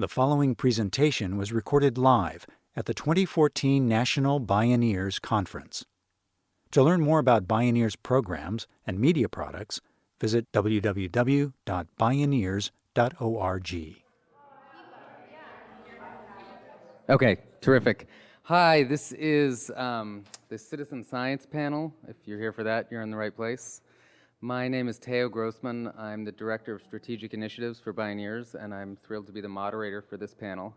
The following presentation was recorded live at the 2014 National Bioneers Conference. To learn more about Bioneers programs and media products, visit www.bioneers.org. Okay, terrific. Hi, this is the Citizen Science panel. If you're here for that, you're in the right place. My name is Teo Grossman. I'm the Director of Strategic Initiatives for Bioneers, and I'm thrilled to be the moderator for this panel.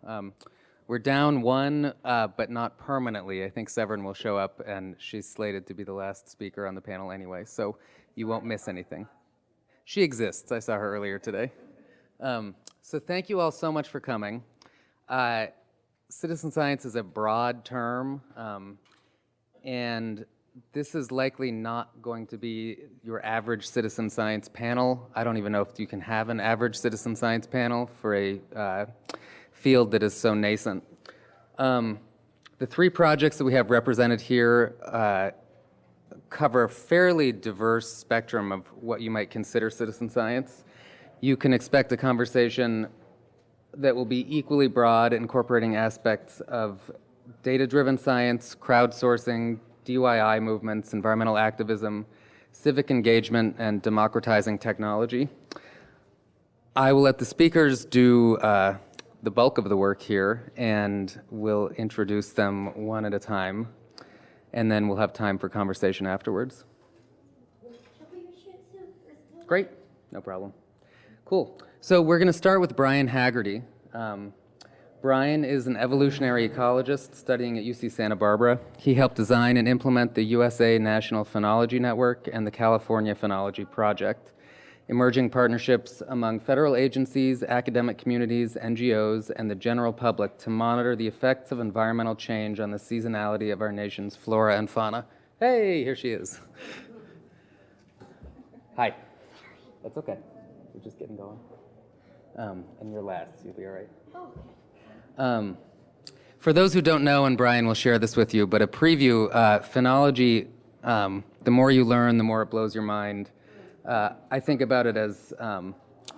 We're down one, but not permanently. I think Severine will show up, and she's slated to be the last speaker on the panel anyway, so you won't miss anything. She exists. I saw her earlier today. So thank you all so much for coming. Citizen science is a broad term, and this is likely not going to be your average citizen science panel. I don't even know if you can have an average citizen science panel for a field that is so nascent. The three projects that we have represented here cover a fairly diverse spectrum of what you might consider citizen science. You can expect a conversation that will be equally broad, incorporating aspects of data-driven science, crowdsourcing, DIY movements, environmental activism, civic engagement, and democratizing technology. I will let the speakers do the bulk of the work here, and we'll introduce them one at a time, and then we'll have time for conversation afterwards. Great, no problem. Cool. So we're going to start with Brian Haggerty. Brian is an evolutionary ecologist studying at UC Santa Barbara. He helped design and implement the USA National Phenology Network and the California Phenology Project, emerging partnerships among federal agencies, academic communities, NGOs, and the general public to monitor the effects of environmental change on the seasonality of our nation's flora and fauna. Hey, here she is. Hi. That's okay. We're just getting going. And you're last, you'll be all right. For those who don't know, and Brian will share this with you, but a preview, phenology, the more you learn, the more it blows your mind. I think about it as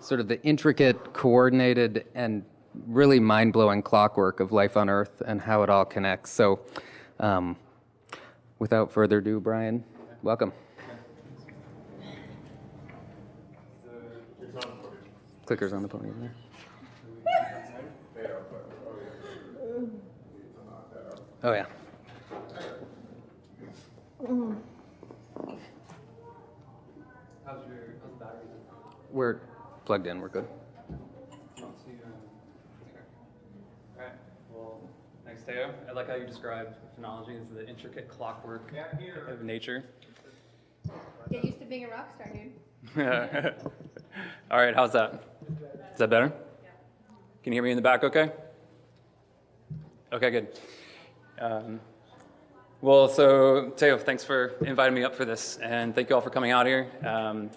sort of the intricate, coordinated, and really mind-blowing clockwork of life on Earth and how it all connects. So without further ado, Brian, welcome. Clicker's on the podium there. Oh, yeah. How's the battery? We're plugged in, we're good. All right, well, thanks, Teo. I like how you described phenology as the intricate clockwork of nature. Get used to being a rock star, dude. All right, how's that? Is that better? Yeah. Can you hear me in the back okay? Okay, good. Well, so Teo, thanks for inviting me up for this, and thank you all for coming out here.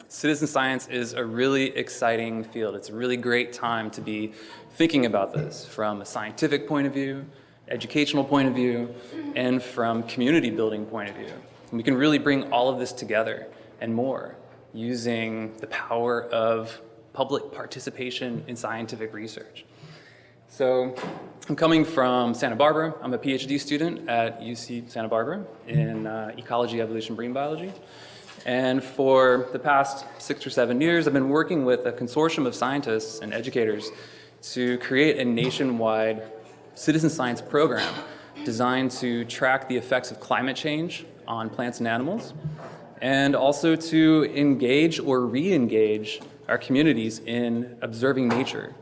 Citizen science is a really exciting field. It's a really great time to be thinking about this from a scientific point of view, educational point of view, and from community building point of view. And we can really bring all of this together and more using the power of public participation in scientific research. So I'm coming from Santa Barbara. I'm a PhD student at UC Santa Barbara in ecology, evolution, marine biology. And for the past 6 or 7 years, I've been working with a consortium of scientists and educators to create a nationwide citizen science program designed to track the effects of climate change on plants and animals, and also to engage or re-engage our communities in observing nature.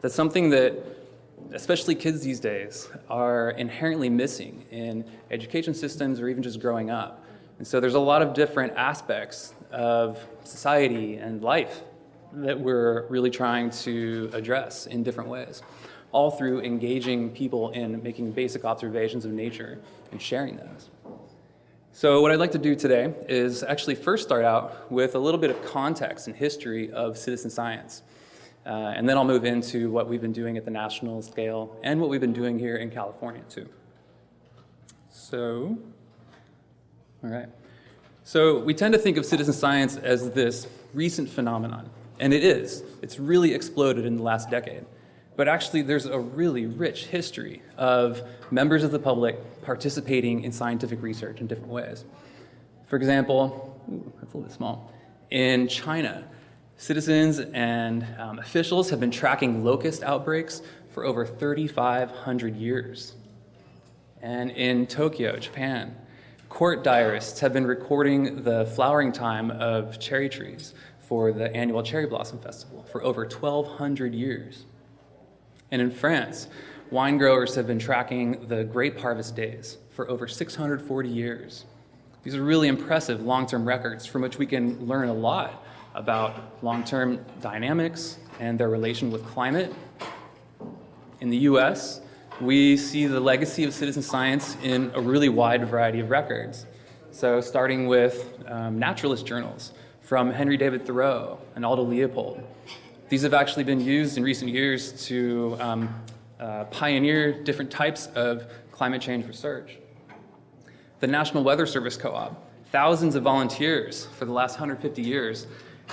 That's something that especially kids these days are inherently missing in education systems or even just growing up. And so there's a lot of different aspects of society and life that we're really trying to address in different ways, all through engaging people in making basic observations of nature and sharing those. So what I'd like to do today is actually first start out with a little bit of context and history of citizen science. And then I'll move into what we've been doing at the national scale and what we've been doing here in California too. So, all right. So we tend to think of citizen science as this recent phenomenon, and it is. It's really exploded in the last decade. But actually, there's a really rich history of members of the public participating in scientific research in different ways. For example, that's a little bit small. In China, citizens and officials have been tracking locust outbreaks for over 3,500 years. And in Tokyo, Japan, court diarists have been recording the flowering time of cherry trees for the annual Cherry Blossom Festival for over 1,200 years. And in France, wine growers have been tracking the grape harvest days for over 640 years. These are really impressive long-term records from which we can learn a lot about long-term dynamics and their relation with climate. In the US, we see the legacy of citizen science in a really wide variety of records. So starting with naturalist journals from Henry David Thoreau and Aldo Leopold. These have actually been used in recent years to pioneer different types of climate change research. The National Weather Service Co-op, thousands of volunteers for the last 150 years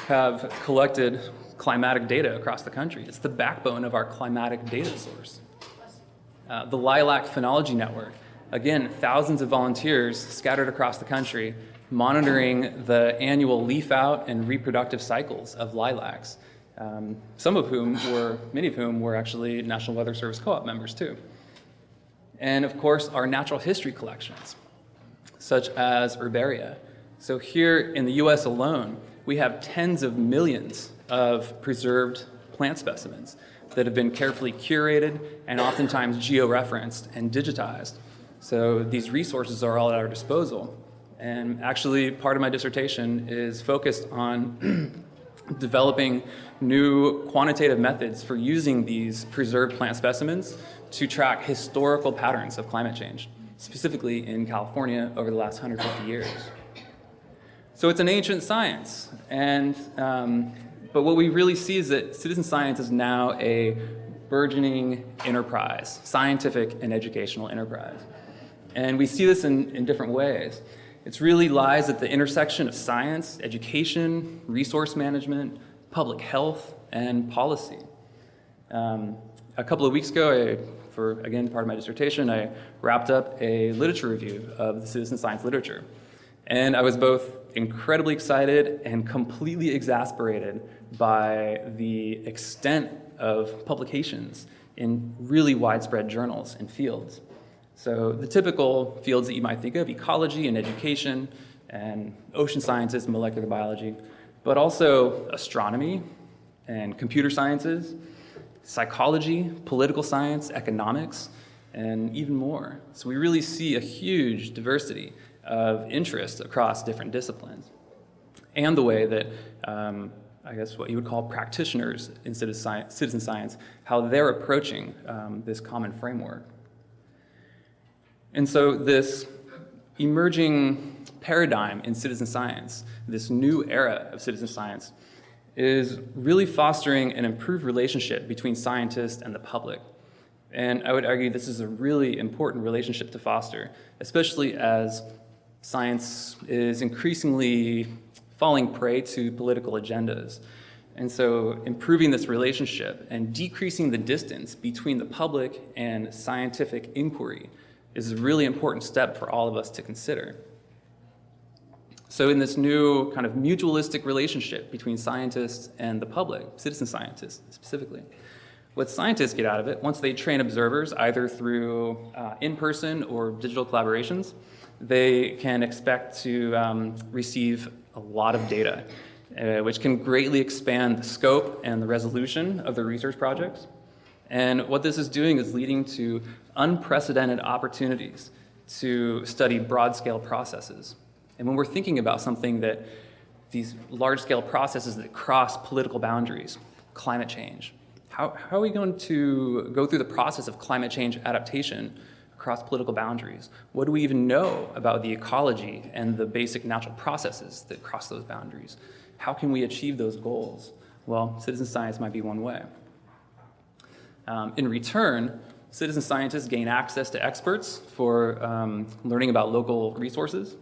have collected climatic data across the country. It's the backbone of our climatic data source. The Lilac Phenology Network, again, thousands of volunteers scattered across the country monitoring the annual leaf out and reproductive cycles of lilacs, many of whom were actually National Weather Service Co-op members too. And of course, our natural history collections, such as herbaria. So here in the US alone, we have tens of millions of preserved plant specimens that have been carefully curated and oftentimes georeferenced and digitized. So these resources are all at our disposal. And actually, part of my dissertation is focused on developing new quantitative methods for using these preserved plant specimens to track historical patterns of climate change, specifically in California over the last 150 years. So it's an ancient science, but what we really see is that citizen science is now a burgeoning enterprise, scientific and educational enterprise. And we see this in different ways. It really lies at the intersection of science, education, resource management, public health, and policy. A couple of weeks ago, for again part of my dissertation, I wrapped up a literature review of the citizen science literature. And I was both incredibly excited and completely exasperated by the extent of publications in really widespread journals and fields. So the typical fields that you might think of, ecology and education, and ocean sciences, molecular biology, but also astronomy and computer sciences, psychology, political science, economics, and even more. So we really see a huge diversity of interest across different disciplines, and the way that, I guess what you would call practitioners in citizen science, how they're approaching this common framework. And so this emerging paradigm in citizen science, this new era of citizen science, is really fostering an improved relationship between scientists and the public. And I would argue this is a really important relationship to foster, especially as science is increasingly falling prey to political agendas. And so improving this relationship and decreasing the distance between the public and scientific inquiry is a really important step for all of us to consider. So in this new kind of mutualistic relationship between scientists and the public, citizen scientists specifically, what scientists get out of it, once they train observers, either through in-person or digital collaborations, they can expect to receive a lot of data, which can greatly expand the scope and the resolution of their research projects. And what this is doing is leading to unprecedented opportunities to study broad-scale processes. And when we're thinking about something that these large-scale processes that cross political boundaries, climate change, how are we going to go through the process of climate change adaptation across political boundaries? What do we even know about the ecology and the basic natural processes that cross those boundaries? How can we achieve those goals? Well, citizen science might be one way. In return, citizen scientists gain access to experts for learning about local resources.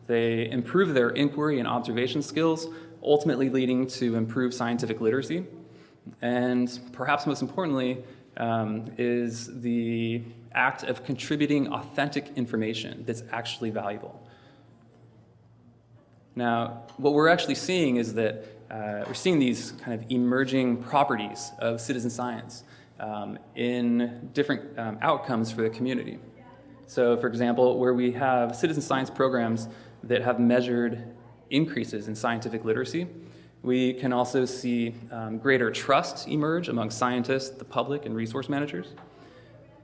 They improve their inquiry and observation skills, ultimately leading to improved scientific literacy. And perhaps most importantly, is the act of contributing authentic information that's actually valuable. Now, what we're actually seeing is that we're seeing these kind of emerging properties of citizen science in different outcomes for the community. So, for example, where we have citizen science programs that have measured increases in scientific literacy, we can also see greater trust emerge among scientists, the public, and resource managers.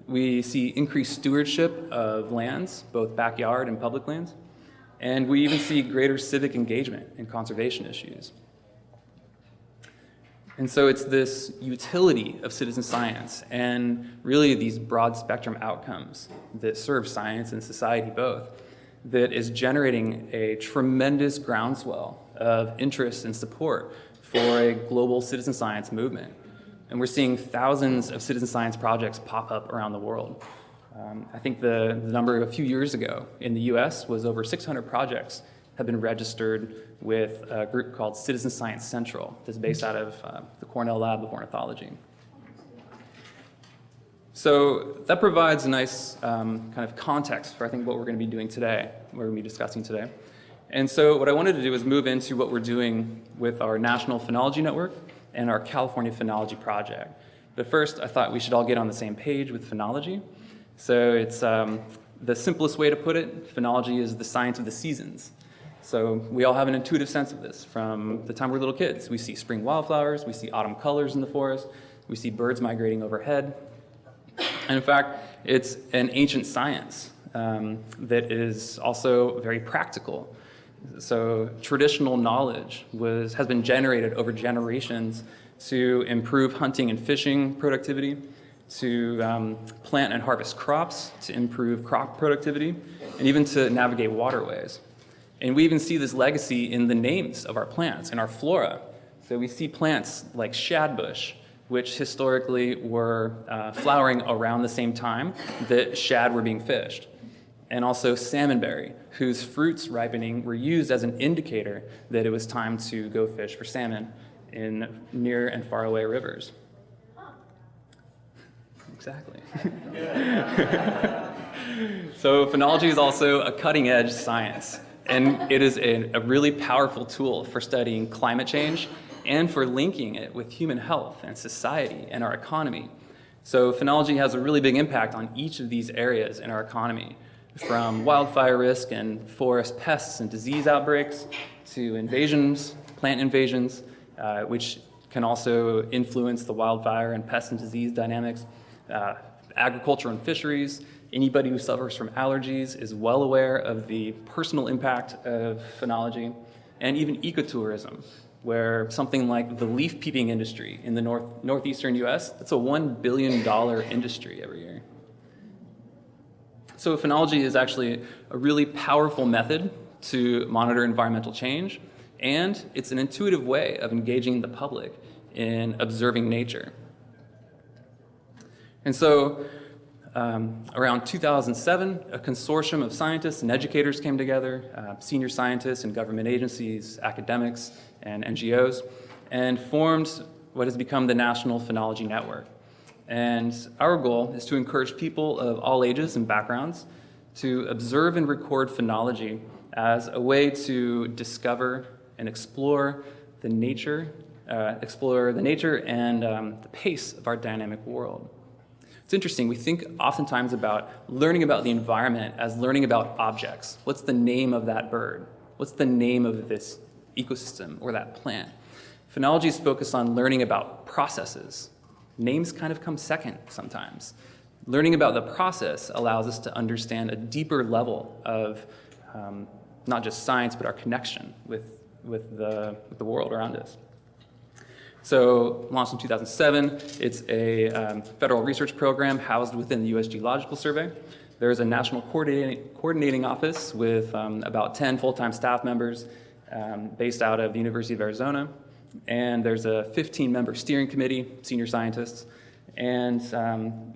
We see increased stewardship of lands, both backyard and public lands. And we even see greater civic engagement in conservation issues. And so it's this utility of citizen science and really these broad spectrum outcomes that serve science and society both that is generating a tremendous groundswell of interest and support for a global citizen science movement. And we're seeing thousands of citizen science projects pop up around the world. I think the number a few years ago in the US was over 600 projects have been registered with a group called Citizen Science Central that's based out of the Cornell Lab of Ornithology. So that provides a nice kind of context for I think what we're going to be doing today, what we're going to be discussing today. And so what I wanted to do is move into what we're doing with our National Phenology Network and our California Phenology Project. But first, I thought we should all get on the same page with phenology. So it's the simplest way to put it, phenology is the science of the seasons. So we all have an intuitive sense of this from the time we're little kids. We see spring wildflowers, we see autumn colors in the forest, we see birds migrating overhead. And in fact, it's an ancient science that is also very practical. So traditional knowledge has been generated over generations to improve hunting and fishing productivity, to plant and harvest crops, to improve crop productivity, and even to navigate waterways. And we even see this legacy in the names of our plants, in our flora. So we see plants like shadbush, which historically were flowering around the same time that shad were being fished. And also salmonberry, whose fruits ripening were used as an indicator that it was time to go fish for salmon in near and far away rivers. Exactly. So phenology is also a cutting-edge science, and it is a really powerful tool for studying climate change and for linking it with human health and society and our economy. So phenology has a really big impact on each of these areas in our economy, from wildfire risk and forest pests and disease outbreaks to invasions, plant invasions, which can also influence the wildfire and pest and disease dynamics. Agriculture and fisheries. Anybody who suffers from allergies is well aware of the personal impact of phenology, and even ecotourism, where something like the leaf peeping industry in the northeastern US, that's a $1 billion industry every year. So phenology is actually a really powerful method to monitor environmental change, and it's an intuitive way of engaging the public in observing nature. And so around 2007, a consortium of scientists and educators came together, senior scientists in government agencies, academics, and NGOs, and formed what has become the National Phenology Network. And our goal is to encourage people of all ages and backgrounds to observe and record phenology as a way to discover and explore the nature and the pace of our dynamic world. It's interesting, we think oftentimes about learning about the environment as learning about objects. What's the name of that bird? What's the name of this ecosystem or that plant? Phenology is focused on learning about processes. Names kind of come second sometimes. Learning about the process allows us to understand a deeper level of not just science, but our connection with the world around us. So, launched in 2007, it's a federal research program housed within the U.S. Geological Survey. There's a national coordinating office with about 10 full-time staff members based out of the University of Arizona. And there's a 15-member steering committee, senior scientists. And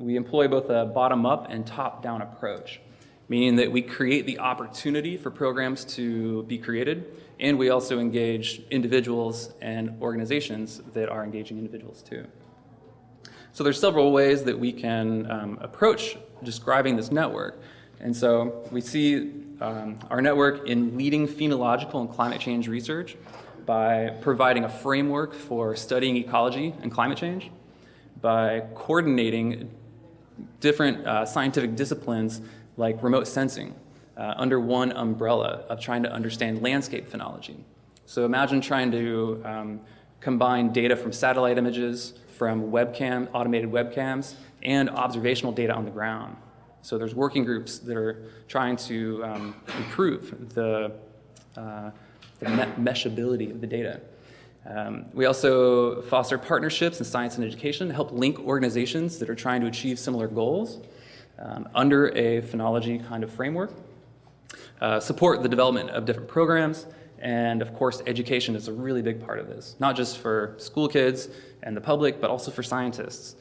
we employ both a bottom-up and top-down approach, meaning that we create the opportunity for programs to be created, and we also engage individuals and organizations that are engaging individuals too. So there's several ways that we can approach describing this network. And so we see our network in leading phenological and climate change research by providing a framework for studying ecology and climate change, by coordinating different scientific disciplines like remote sensing under one umbrella of trying to understand landscape phenology. So imagine trying to combine data from satellite images, from automated webcams, and observational data on the ground. So there's working groups that are trying to improve the meshability of the data. We also foster partnerships in science and education to help link organizations that are trying to achieve similar goals under a phenology kind of framework, support the development of different programs, and of course education is a really big part of this, not just for school kids and the public, but also for scientists.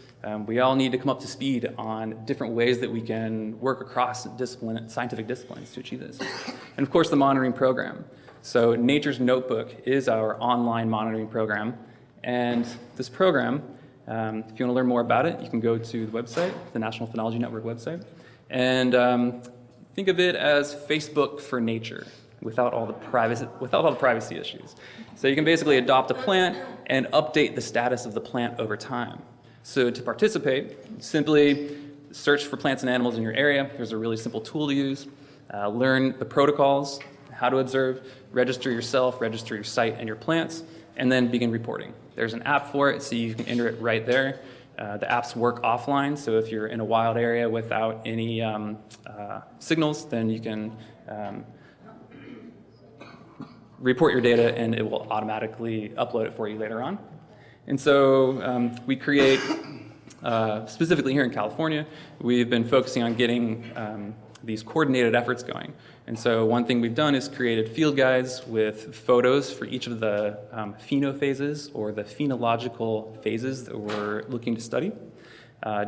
We all need to come up to speed on different ways that we can work across scientific disciplines to achieve this. And of course the monitoring program. So Nature's Notebook is our online monitoring program. And this program, if you want to learn more about it, you can go to the website, the National Phenology Network website. And think of it as Facebook for nature without all the privacy issues. So you can basically adopt a plant and update the status of the plant over time. So to participate, simply search for plants and animals in your area. There's a really simple tool to use. Learn the protocols, how to observe, register yourself, register your site and your plants, and then begin reporting. There's an app for it, so you can enter it right there. The apps work offline, so if you're in a wild area without any signals, then you can report your data and it will automatically upload it for you later on. And so we create, specifically here in California, we've been focusing on getting these coordinated efforts going. And so one thing we've done is created field guides with photos for each of the phenophases or the phenological phases that we're looking to study.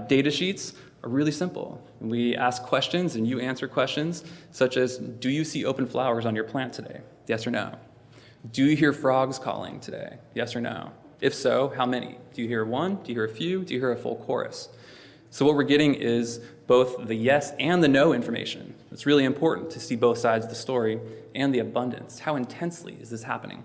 Data sheets are really simple. We ask questions and you answer questions such as, do you see open flowers on your plant today? Yes or no? Do you hear frogs calling today? Yes or no? If so, how many? Do you hear one? Do you hear a few? Do you hear a full chorus? So what we're getting is both the yes and the no information. It's really important to see both sides of the story and the abundance. How intensely is this happening?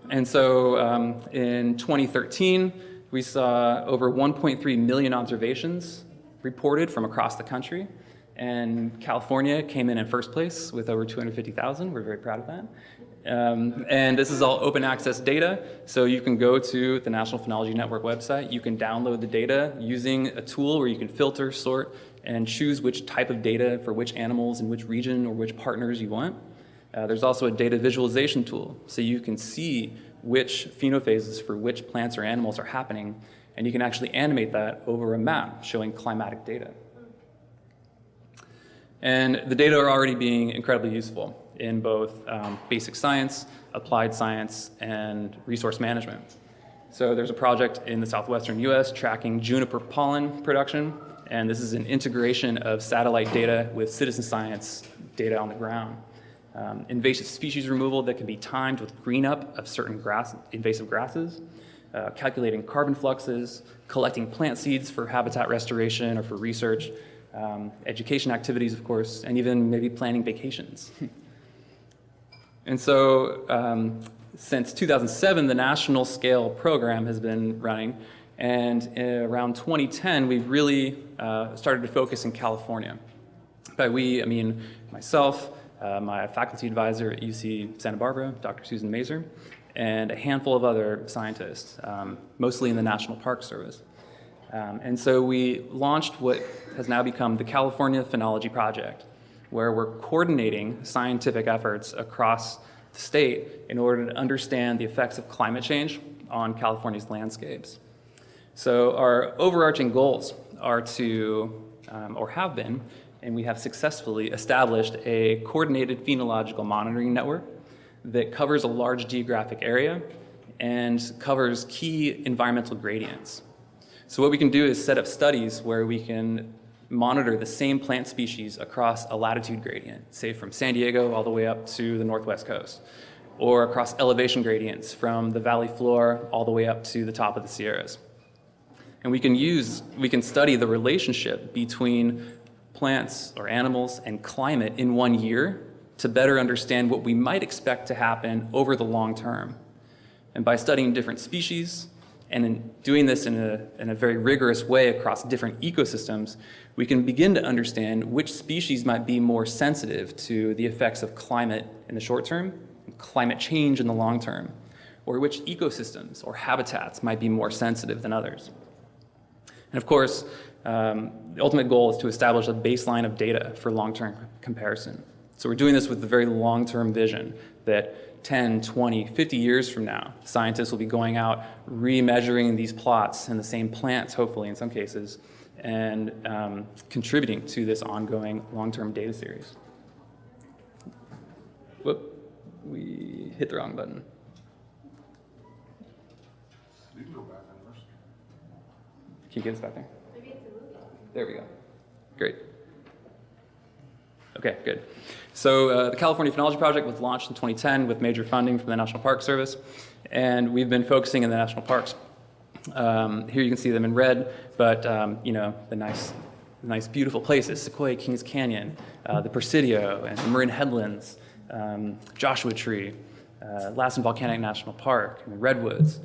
And so in 2013, we saw over 1.3 million observations reported from across the country. And California came in first place with over 250,000. We're very proud of that. And this is all open access data, so you can go to the National Phenology Network website. You can download the data using a tool where you can filter, sort, and choose which type of data for which animals in which region or which partners you want. There's also a data visualization tool, so you can see which phenophases for which plants or animals are happening, and you can actually animate that over a map showing climatic data. And the data are already being incredibly useful in both basic science, applied science, and resource management. So there's a project in the southwestern US tracking juniper pollen production, and this is an integration of satellite data with citizen science data on the ground. Invasive species removal that can be timed with green up of certain invasive grasses, calculating carbon fluxes, collecting plant seeds for habitat restoration or for research, education activities, of course, and even maybe planning vacations. And so since 2007, the national scale program has been running, and around 2010, we really started to focus in California. By we, I mean myself, my faculty advisor at UC Santa Barbara, Dr. Susan Mazur, and a handful of other scientists, mostly in the National Park Service. And so we launched what has now become the California Phenology Project, where we're coordinating scientific efforts across the state in order to understand the effects of climate change on California's landscapes. So our overarching goals are to, or have been, and we have successfully established a coordinated phenological monitoring network that covers a large geographic area and covers key environmental gradients. So what we can do is set up studies where we can monitor the same plant species across a latitude gradient, say from San Diego all the way up to the northwest coast, or across elevation gradients from the valley floor all the way up to the top of the Sierras. And we can study the relationship between plants or animals and climate in 1 year to better understand what we might expect to happen over the long term. And by studying different species and in doing this in a very rigorous way across different ecosystems, we can begin to understand which species might be more sensitive to the effects of climate in the short term, and climate change in the long term, or which ecosystems or habitats might be more sensitive than others. And of course, the ultimate goal is to establish a baseline of data for long-term comparison. So we're doing this with the very long-term vision that 10, 20, 50 years from now, scientists will be going out, remeasuring these plots and the same plants, hopefully in some cases, and contributing to this ongoing long-term data series. Whoop, we hit the wrong button. You can go back on yours. Can you get us back there? Maybe it's a movie. There we go. Great. Okay, good. So the California Phenology Project was launched in 2010 with major funding from the National Park Service, and we've been focusing in the national parks. Here you can see them in red, but you know, the nice, beautiful places: Sequoia Kings Canyon, the Presidio, and the Marin Headlands, Joshua Tree, Lassen Volcanic National Park, and the Redwoods.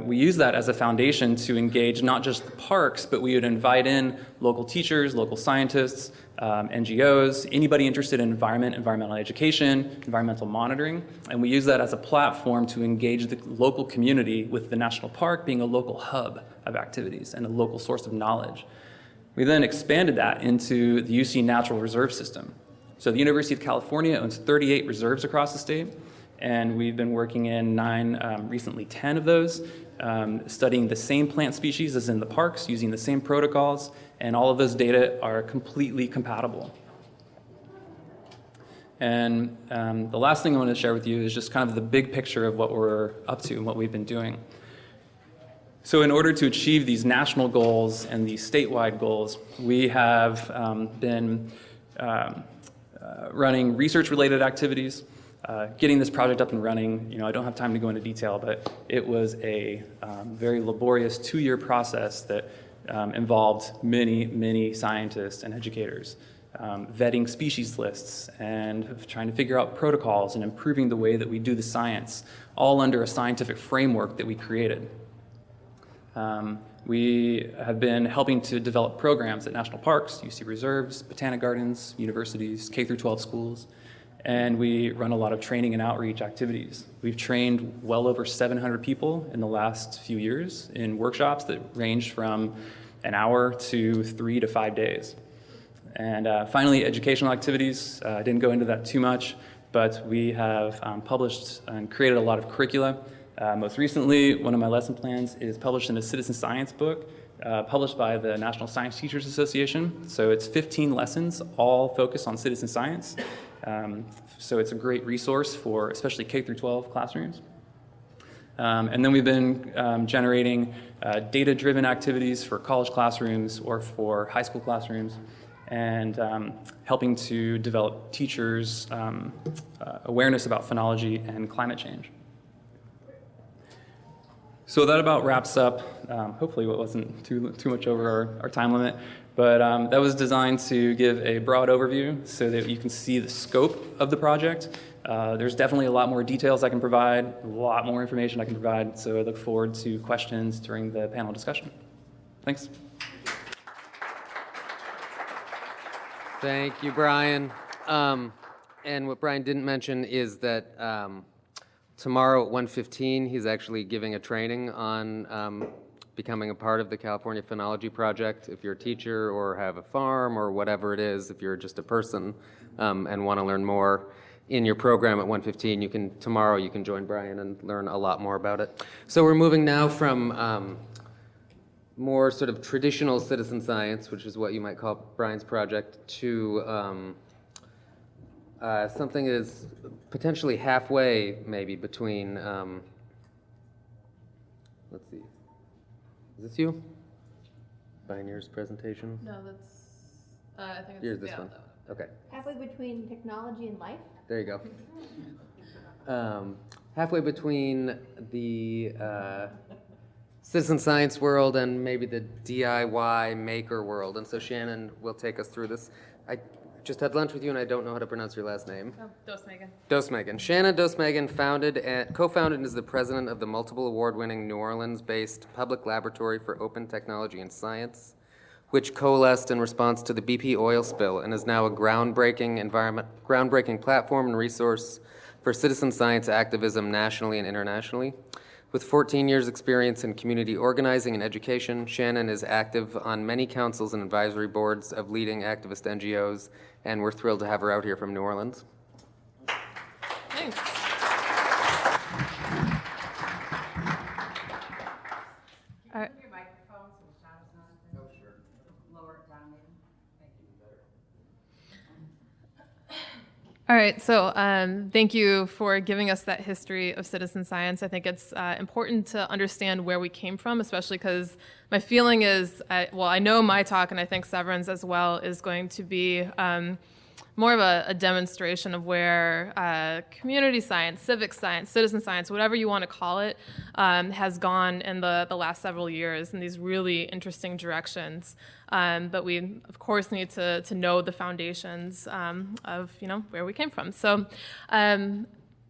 We use that as a foundation to engage not just the parks, but we would invite in local teachers, local scientists, NGOs, anybody interested in environmental education, environmental monitoring, and we use that as a platform to engage the local community, with the national park being a local hub of activities and a local source of knowledge. We then expanded that into the UC Natural Reserve System. So the University of California owns 38 reserves across the state, and we've been working in 9, recently 10 of those, studying the same plant species as in the parks, using the same protocols, and all of those data are completely compatible. And the last thing I want to share with you is just kind of the big picture of what we're up to and what we've been doing. So in order to achieve these national goals and these statewide goals, we have been running research-related activities, getting this project up and running. You know, I don't have time to go into detail, but it was a very laborious 2-year process that involved many scientists and educators, vetting species lists and trying to figure out protocols and improving the way that we do the science, all under a scientific framework that we created. We have been helping to develop programs at national parks, UC reserves, botanic gardens, universities, K-12 schools, and we run a lot of training and outreach activities. We've trained well over 700 people in the last few years in workshops that range from an hour to 3 to 5 days. And finally, educational activities. I didn't go into that too much, but we have published and created a lot of curricula. Most recently, one of my lesson plans is published in a citizen science book published by the National Science Teachers Association. So it's 15 lessons, all focused on citizen science. So it's a great resource for especially K-12 classrooms. And then we've been generating data-driven activities for college classrooms or for high school classrooms, and helping to develop teachers' awareness about phenology and climate change. So that about wraps up, hopefully it wasn't too much over our time limit, but that was designed to give a broad overview so that you can see the scope of the project. There's definitely a lot more details I can provide, a lot more information I can provide, so I look forward to questions during the panel discussion. Thanks. Thank you, Brian. And what Brian didn't mention is that tomorrow at 1:15, he's actually giving a training on becoming a part of the California Phenology Project. If you're a teacher or have a farm or whatever it is, if you're just a person and want to learn more in your program at 1:15, tomorrow you can join Brian and learn a lot more about it. So we're moving now from more sort of traditional citizen science, which is what you might call Brian's project, to something that is potentially halfway, maybe, between, let's see, is this you? Bioneers presentation? No, that's, I think it's, Here's this yeah, one. that one. Okay, Halfway between technology and life? there you go. Halfway between the citizen science world and maybe the DIY maker world. And so Shannon will take us through this. I just had lunch with you and I don't know how to pronounce your last name. Oh, Dosemagen. Dosemagen. Shannon Dosemagen co-founded and is the president of the multiple award-winning New Orleans-based Public Laboratory for Open Technology and Science, which coalesced in response to the BP oil spill and is now a groundbreaking platform and resource for citizen science activism nationally and internationally. With 14 years' experience in community organizing and education, Shannon is active on many councils and advisory boards of leading activist NGOs, and we're thrilled to have her out here from New Orleans. Thanks. All right. Your microphone so the shadow's not in there. Oh, sure. Lower it down maybe. Thank you. All right, so thank you for giving us that history of citizen science. I think it's important to understand where we came from, especially because my feeling is, I know my talk, and I think Severine's as well, is going to be more of a demonstration of where community science, civic science, citizen science, whatever you want to call it, has gone in the last several years in these really interesting directions. But we, of course, need to know the foundations of where we came from. So,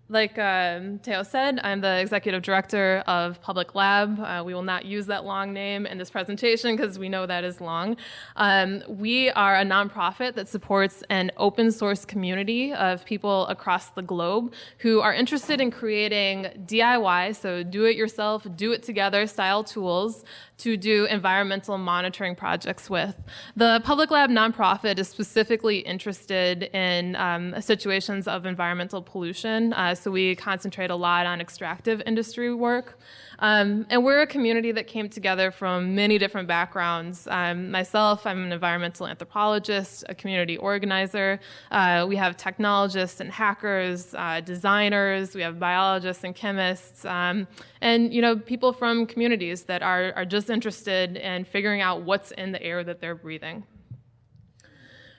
like Teo said, I'm the executive director of Public Lab. We will not use that long name in this presentation because we know that is long. We are a nonprofit that supports an open source community of people across the globe who are interested in creating DIY, so do it yourself, do it together style tools to do environmental monitoring projects with. The Public Lab nonprofit is specifically interested in situations of environmental pollution, so we concentrate a lot on extractive industry work. And we're a community that came together from many different backgrounds. Myself, I'm an environmental anthropologist, a community organizer. We have technologists and hackers, designers. We have biologists and chemists, and people from communities that are just interested in figuring out what's in the air that they're breathing.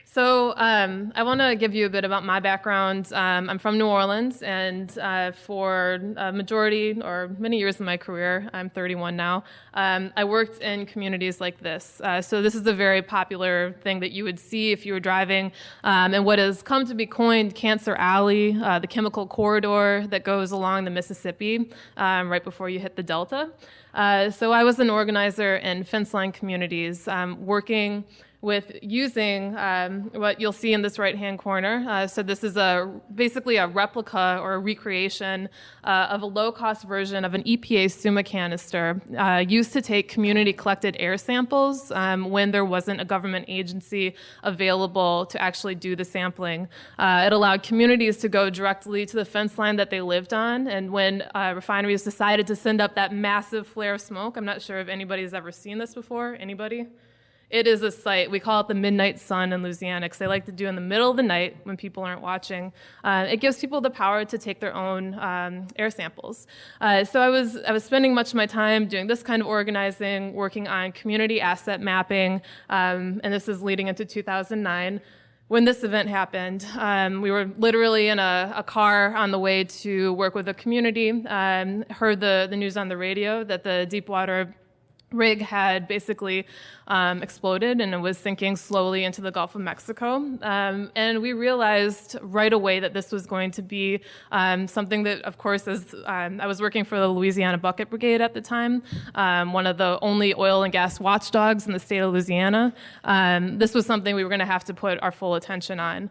So I want to give you a bit about my background. I'm from New Orleans, and for a majority or many years of my career, I'm 31 now, I worked in communities like this. So this is a very popular thing that you would see if you were driving, and what has come to be coined Cancer Alley, the chemical corridor that goes along the Mississippi right before you hit the Delta. So I was an organizer in fence line communities, working with using what you'll see in this right-hand corner. So this is basically a replica or a recreation of a low-cost version of an EPA SUMA canister used to take community-collected air samples when there wasn't a government agency available to actually do the sampling. It allowed communities to go directly to the fence line that they lived on, and when refineries decided to send up that massive flare of smoke, I'm not sure if anybody's ever seen this before. Anybody? It is a sight. We call it the midnight sun in Louisiana because they like to do it in the middle of the night when people aren't watching. It gives people the power to take their own air samples. So I was spending much of my time doing this kind of organizing, working on community asset mapping, and this is leading into 2009. When this event happened, we were literally in a car on the way to work with a community, heard the news on the radio that the Deepwater rig had basically exploded and it was sinking slowly into the Gulf of Mexico. And we realized right away that this was going to be something that, of course, as I was working for the Louisiana Bucket Brigade at the time, one of the only oil and gas watchdogs in the state of Louisiana. This was something we were going to have to put our full attention on.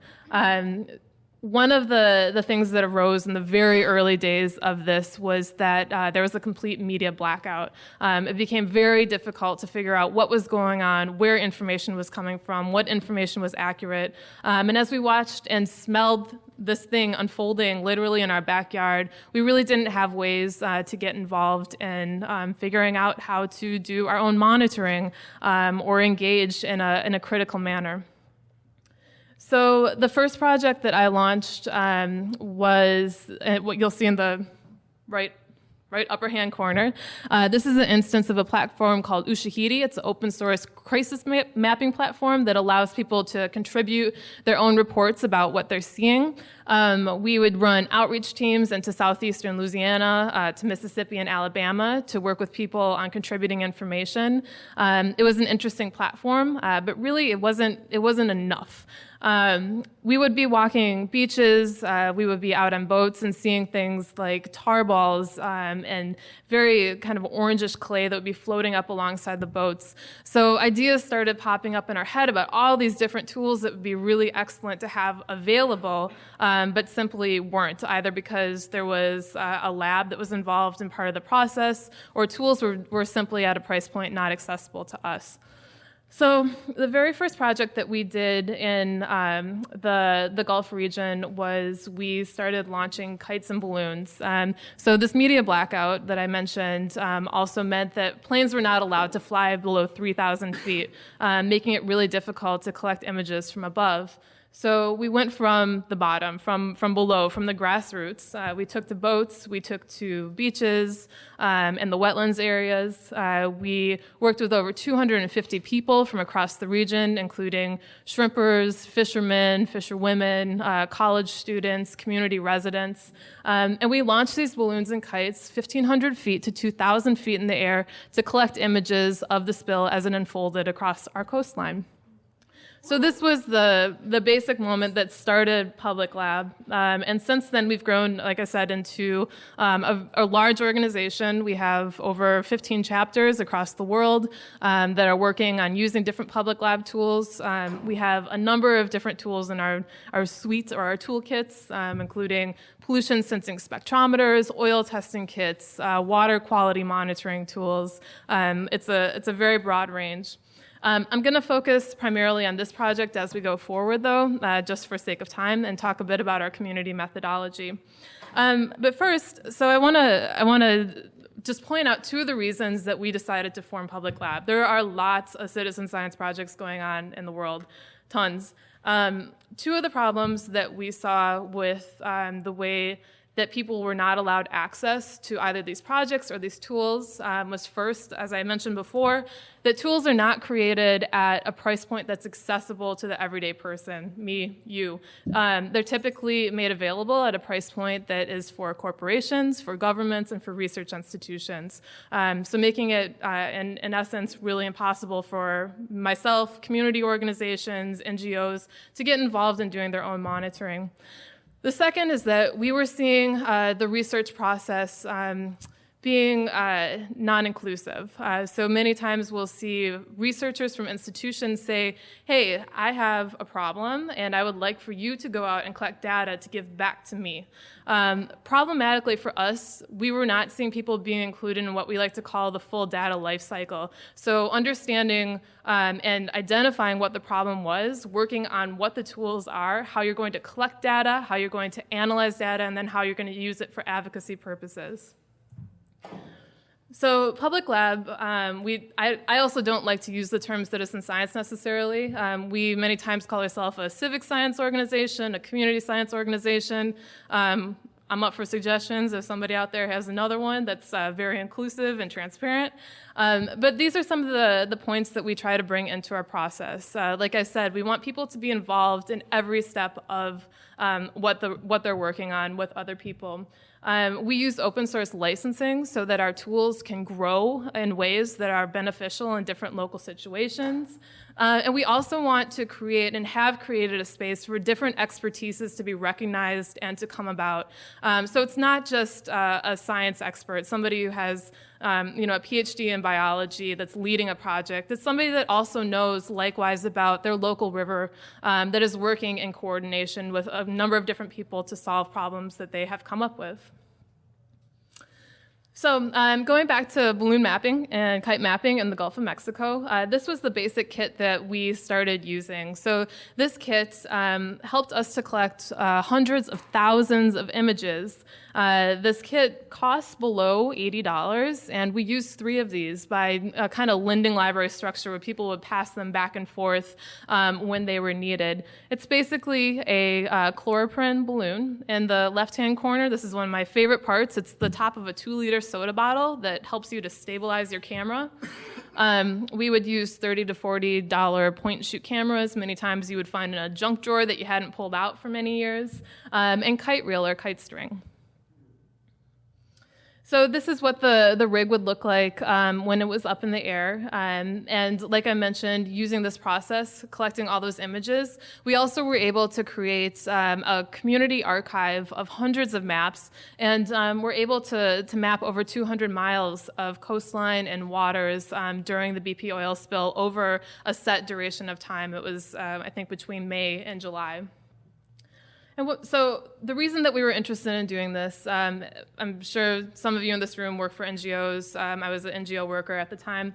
One of the things that arose in the very early days of this was that there was a complete media blackout. It became very difficult to figure out what was going on, where information was coming from, what information was accurate. And as we watched and smelled this thing unfolding literally in our backyard, we really didn't have ways to get involved in figuring out how to do our own monitoring or engage in a critical manner. So the first project that I launched was what you'll see in the right right upper hand corner. This is an instance of a platform called Ushahidi. It's an open source crisis mapping platform that allows people to contribute their own reports about what they're seeing. We would run outreach teams into southeastern Louisiana, to Mississippi and Alabama to work with people on contributing information. It was an interesting platform, but really it wasn't enough. We would be walking beaches, we would be out on boats and seeing things like tar balls and very kind of orangish clay that would be floating up alongside the boats. So ideas started popping up in our head about all these different tools that would be really excellent to have available, but simply weren't, either because there was a lab that was involved in part of the process, or tools were simply at a price point not accessible to us. So the very first project that we did in the Gulf region was we started launching kites and balloons. So this media blackout that I mentioned also meant that planes were not allowed to fly below 3,000 feet, making it really difficult to collect images from above. So we went from the bottom, from below, from the grassroots. We took to boats, we took to beaches and the wetlands areas. We worked with over 250 people from across the region, including shrimpers, fishermen, fisherwomen, college students, community residents. And we launched these balloons and kites 1,500 feet to 2,000 feet in the air to collect images of the spill as it unfolded across our coastline. So this was the basic moment that started Public Lab. And since then, we've grown, like I said, into a large organization. We have over 15 chapters across the world that are working on using different Public Lab tools. We have a number of different tools in our suite or our toolkits, including pollution sensing spectrometers, oil testing kits, water quality monitoring tools. It's a very broad range. I'm going to focus primarily on this project as we go forward, though, just for sake of time, and talk a bit about our community methodology. But first, so I want to just point out two of the reasons that we decided to form Public Lab. There are lots of citizen science projects going on in the world, tons. Two of the problems that we saw with the way that people were not allowed access to either these projects or these tools was first, as I mentioned before, that tools are not created at a price point that's accessible to the everyday person, me, you. They're typically made available at a price point that is for corporations, for governments, and for research institutions. So making it, in essence, really impossible for myself, community organizations, NGOs to get involved in doing their own monitoring. The second is that we were seeing the research process being non-inclusive. So many times we'll see researchers from institutions say, hey, I have a problem and I would like for you to go out and collect data to give back to me. Problematically for us, we were not seeing people being included in what we like to call the full data life cycle. So understanding and identifying what the problem was, working on what the tools are, how you're going to collect data, how you're going to analyze data, and then how you're going to use it for advocacy purposes. So Public Lab, I also don't like to use the term citizen science necessarily. We many times call ourselves a civic science organization, a community science organization. I'm up for suggestions if somebody out there has another one that's very inclusive and transparent. But these are some of the points that we try to bring into our process. Like I said, we want people to be involved in every step of what they're working on with other people. We use open source licensing so that our tools can grow in ways that are beneficial in different local situations. And we also want to create and have created a space for different expertises to be recognized and to come about. So it's not just a science expert, somebody who has a PhD in biology that's leading a project. It's somebody that also knows likewise about their local river that is working in coordination with a number of different people to solve problems that they have come up with. So going back to balloon mapping and kite mapping in the Gulf of Mexico, this was the basic kit that we started using. So this kit helped us to collect hundreds of thousands of images. This kit costs below $80, and we used 3 of these by a kind of lending library structure where people would pass them back and forth when they were needed. It's basically a chloroprene balloon. In the left-hand corner, this is one of my favorite parts. It's the top of a 2-liter soda bottle that helps you to stabilize your camera. We would use $30 to $40 point-and-shoot cameras. Many times you would find in a junk drawer that you hadn't pulled out for many years, and kite reel or kite string. So this is what the rig would look like when it was up in the air. And like I mentioned, using this process, collecting all those images, we also were able to create a community archive of hundreds of maps. And we're able to map over 200 miles of coastline and waters during the BP oil spill over a set duration of time. It was, I think, between May and July. And so the reason that we were interested in doing this, I'm sure some of you in this room work for NGOs. I was an NGO worker at the time.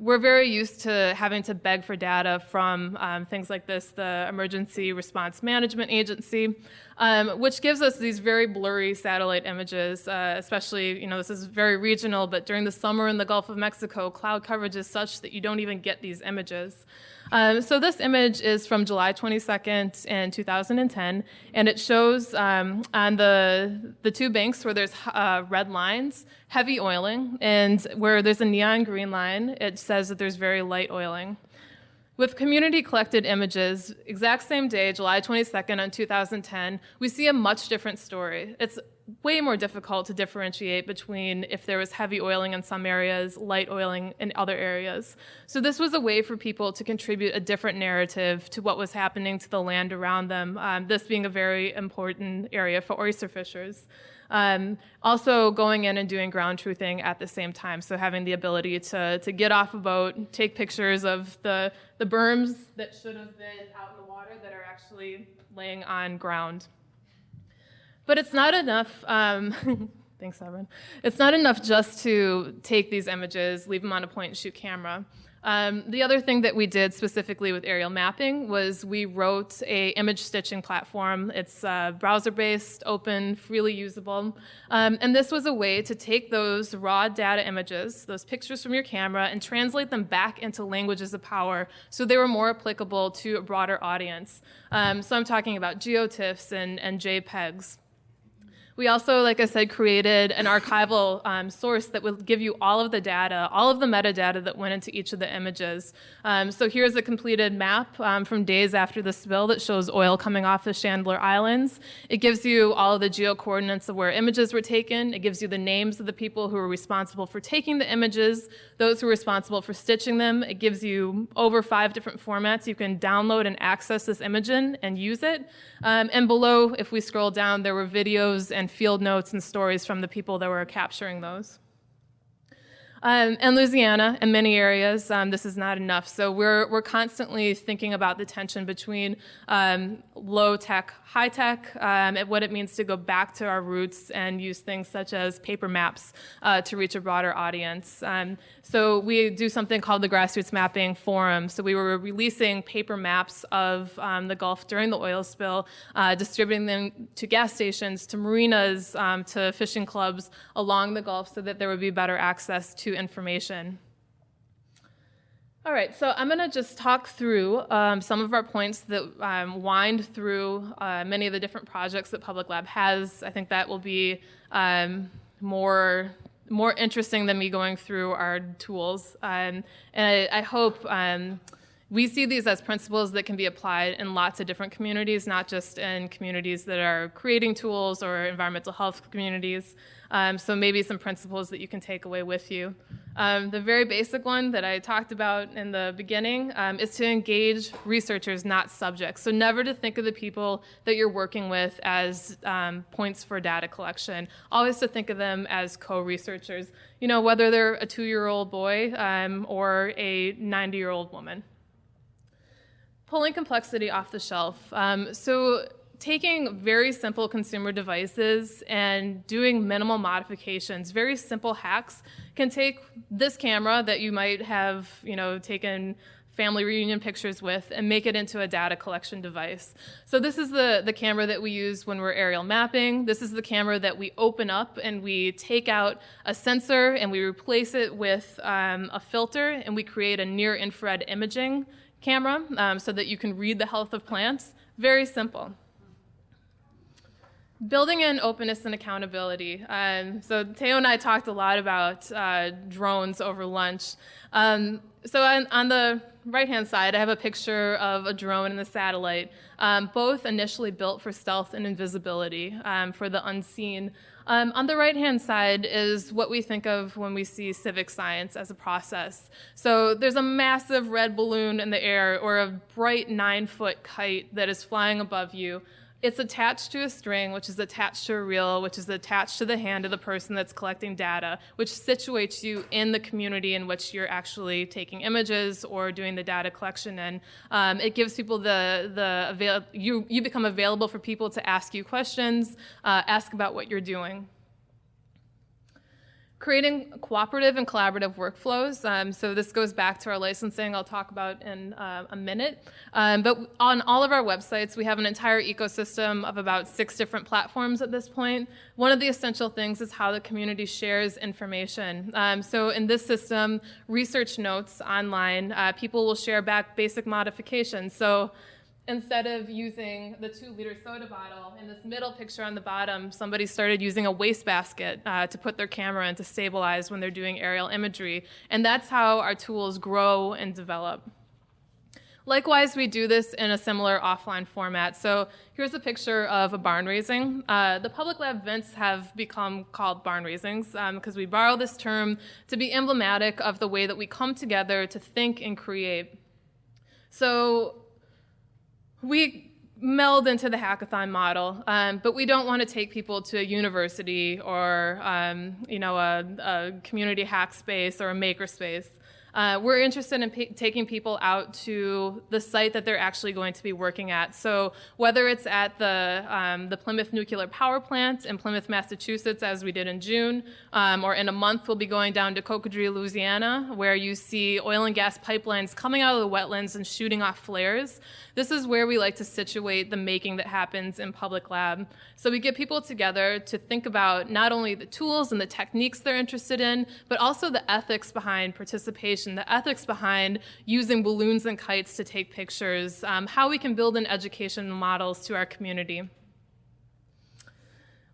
We're very used to having to beg for data from things like this, the Emergency Response Management Agency, which gives us these very blurry satellite images, especially, this is very regional, but during the summer in the Gulf of Mexico, cloud coverage is such that you don't even get these images. So this image is from July 22nd in 2010, and it shows on the two banks where there's red lines, heavy oiling, and where there's a neon green line, it says that there's very light oiling. With community-collected images, exact same day, July 22nd in 2010, we see a much different story. It's way more difficult to differentiate between if there was heavy oiling in some areas, light oiling in other areas. So this was a way for people to contribute a different narrative to what was happening to the land around them, this being a very important area for oyster fishers. Also going in and doing ground truthing at the same time, so having the ability to get off a boat, take pictures of the berms that should have been out in the water that are actually laying on ground. But it's not enough, thanks, Severine. It's not enough just to take these images, leave them on a point-and-shoot camera. The other thing that we did specifically with aerial mapping was we wrote a image stitching platform. It's browser-based, open, freely usable. And this was a way to take those raw data images, those pictures from your camera, and translate them back into languages of power so they were more applicable to a broader audience. So I'm talking about geotiffs and JPEGs. We also, like I said, created an archival source that would give you all of the data, all of the metadata that went into each of the images. So here's a completed map from days after the spill that shows oil coming off the Chandler Islands. It gives you all of the geo-coordinates of where images were taken. It gives you the names of the people who were responsible for taking the images, those who were responsible for stitching them. It gives you over 5 different formats. You can download and access this image in and use it. And below, if we scroll down, there were videos and field notes and stories from the people that were capturing those. In Louisiana, in many areas, this is not enough. So we're constantly thinking about the tension between low tech, high tech, and what it means to go back to our roots and use things such as paper maps to reach a broader audience. So we do something called the Grassroots Mapping Forum. So we were releasing paper maps of the Gulf during the oil spill, distributing them to gas stations, to marinas, to fishing clubs along the Gulf so that there would be better access to information. All right, so I'm going to just talk through some of our points that wind through many of the different projects that Public Lab has. I think that will be more interesting than me going through our tools. And I hope we see these as principles that can be applied in lots of different communities, not just in communities that are creating tools or environmental health communities. So maybe some principles that you can take away with you. The very basic one that I talked about in the beginning is to engage researchers, not subjects. So never to think of the people that you're working with as points for data collection. Always to think of them as co-researchers, whether they're a 2-year-old boy or a 90-year-old woman. Pulling complexity off the shelf. So taking very simple consumer devices and doing minimal modifications, very simple hacks, can take this camera that you might have, taken family reunion pictures with and make it into a data collection device. So this is the camera that we use when we're aerial mapping. This is the camera that we open up and we take out a sensor and we replace it with a filter and we create a near infrared imaging camera so that you can read the health of plants. Very simple. Building in openness and accountability. So Teo and I talked a lot about drones over lunch. So on the right-hand side, I have a picture of a drone and a satellite, both initially built for stealth and invisibility, for the unseen. On the right-hand side is what we think of when we see civic science as a process. So there's a massive red balloon in the air or a bright 9-foot kite that is flying above you. It's attached to a string, which is attached to a reel, which is attached to the hand of the person that's collecting data, which situates you in the community in which you're actually taking images or doing the data collection in. It gives people you become available for people to ask you questions, ask about what you're doing. Creating cooperative and collaborative workflows. So this goes back to our licensing I'll talk about in a minute. But on all of our websites, we have an entire ecosystem of about 6 different platforms at this point. One of the essential things is how the community shares information. So in this system, research notes online, people will share back basic modifications. So instead of using the 2-liter soda bottle, in this middle picture on the bottom, somebody started using a wastebasket to put their camera in to stabilize when they're doing aerial imagery. And that's how our tools grow and develop. Likewise, we do this in a similar offline format. So here's a picture of a barn raising. The public lab events have become called barn raisings because we borrow this term to be emblematic of the way that we come together to think and create. So we meld into the hackathon model, but we don't want to take people to a university or a community hack space or a maker space. We're interested in taking people out to the site that they're actually going to be working at. So whether it's at the Plymouth Nuclear Power Plant in Plymouth, Massachusetts, as we did in June, or in a month we'll be going down to Cocodrie, Louisiana, where you see oil and gas pipelines coming out of the wetlands and shooting off flares. This is where we like to situate the making that happens in public lab. So we get people together to think about not only the tools and the techniques they're interested in, but also the ethics behind participation, the ethics behind using balloons and kites to take pictures, how we can build in education models to our community.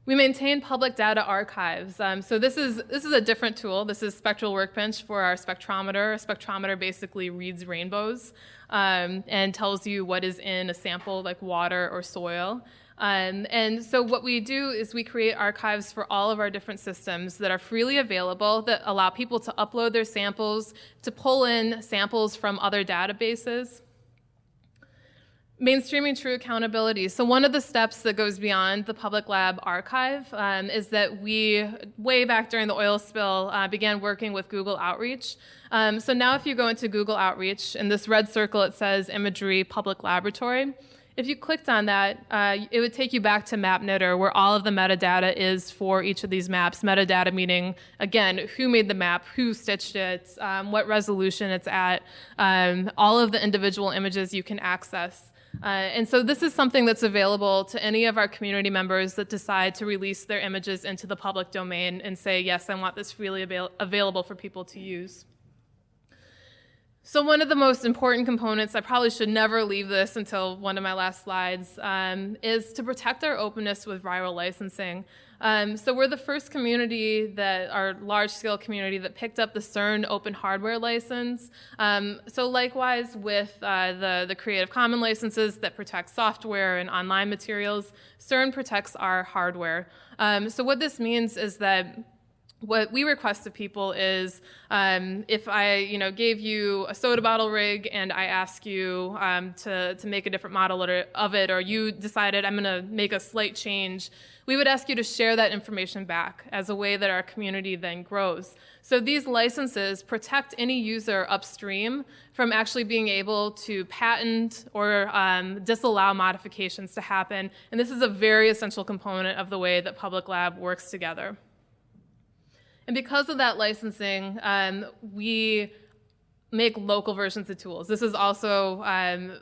We maintain public data archives. So this is a different tool. This is Spectral Workbench for our spectrometer. A spectrometer basically reads rainbows and tells you what is in a sample like water or soil. And so what we do is we create archives for all of our different systems that are freely available, that allow people to upload their samples, to pull in samples from other databases. Mainstreaming true accountability. So one of the steps that goes beyond the public lab archive is that we, way back during the oil spill, began working with Google Outreach. So now if you go into Google Outreach, in this red circle it says Imagery Public Laboratory. If you clicked on that, it would take you back to MapKnitter, where all of the metadata is for each of these maps. Metadata meaning, again, who made the map, who stitched it, what resolution it's at, all of the individual images you can access. And so this is something that's available to any of our community members that decide to release their images into the public domain and say, yes, I want this freely available for people to use. So one of the most important components, I probably should never leave this until one of my last slides, is to protect our openness with viral licensing. So we're the first community our large-scale community that picked up the CERN open hardware license. So likewise with the Creative Commons licenses that protect software and online materials, CERN protects our hardware. So what this means is that what we request of people is if I gave you a soda bottle rig and I ask you to make a different model of it, or you decided I'm going to make a slight change, we would ask you to share that information back as a way that our community then grows. So these licenses protect any user upstream from actually being able to patent or disallow modifications to happen. And this is a very essential component of the way that Public Lab works together. And because of that licensing, we make local versions of tools. This is also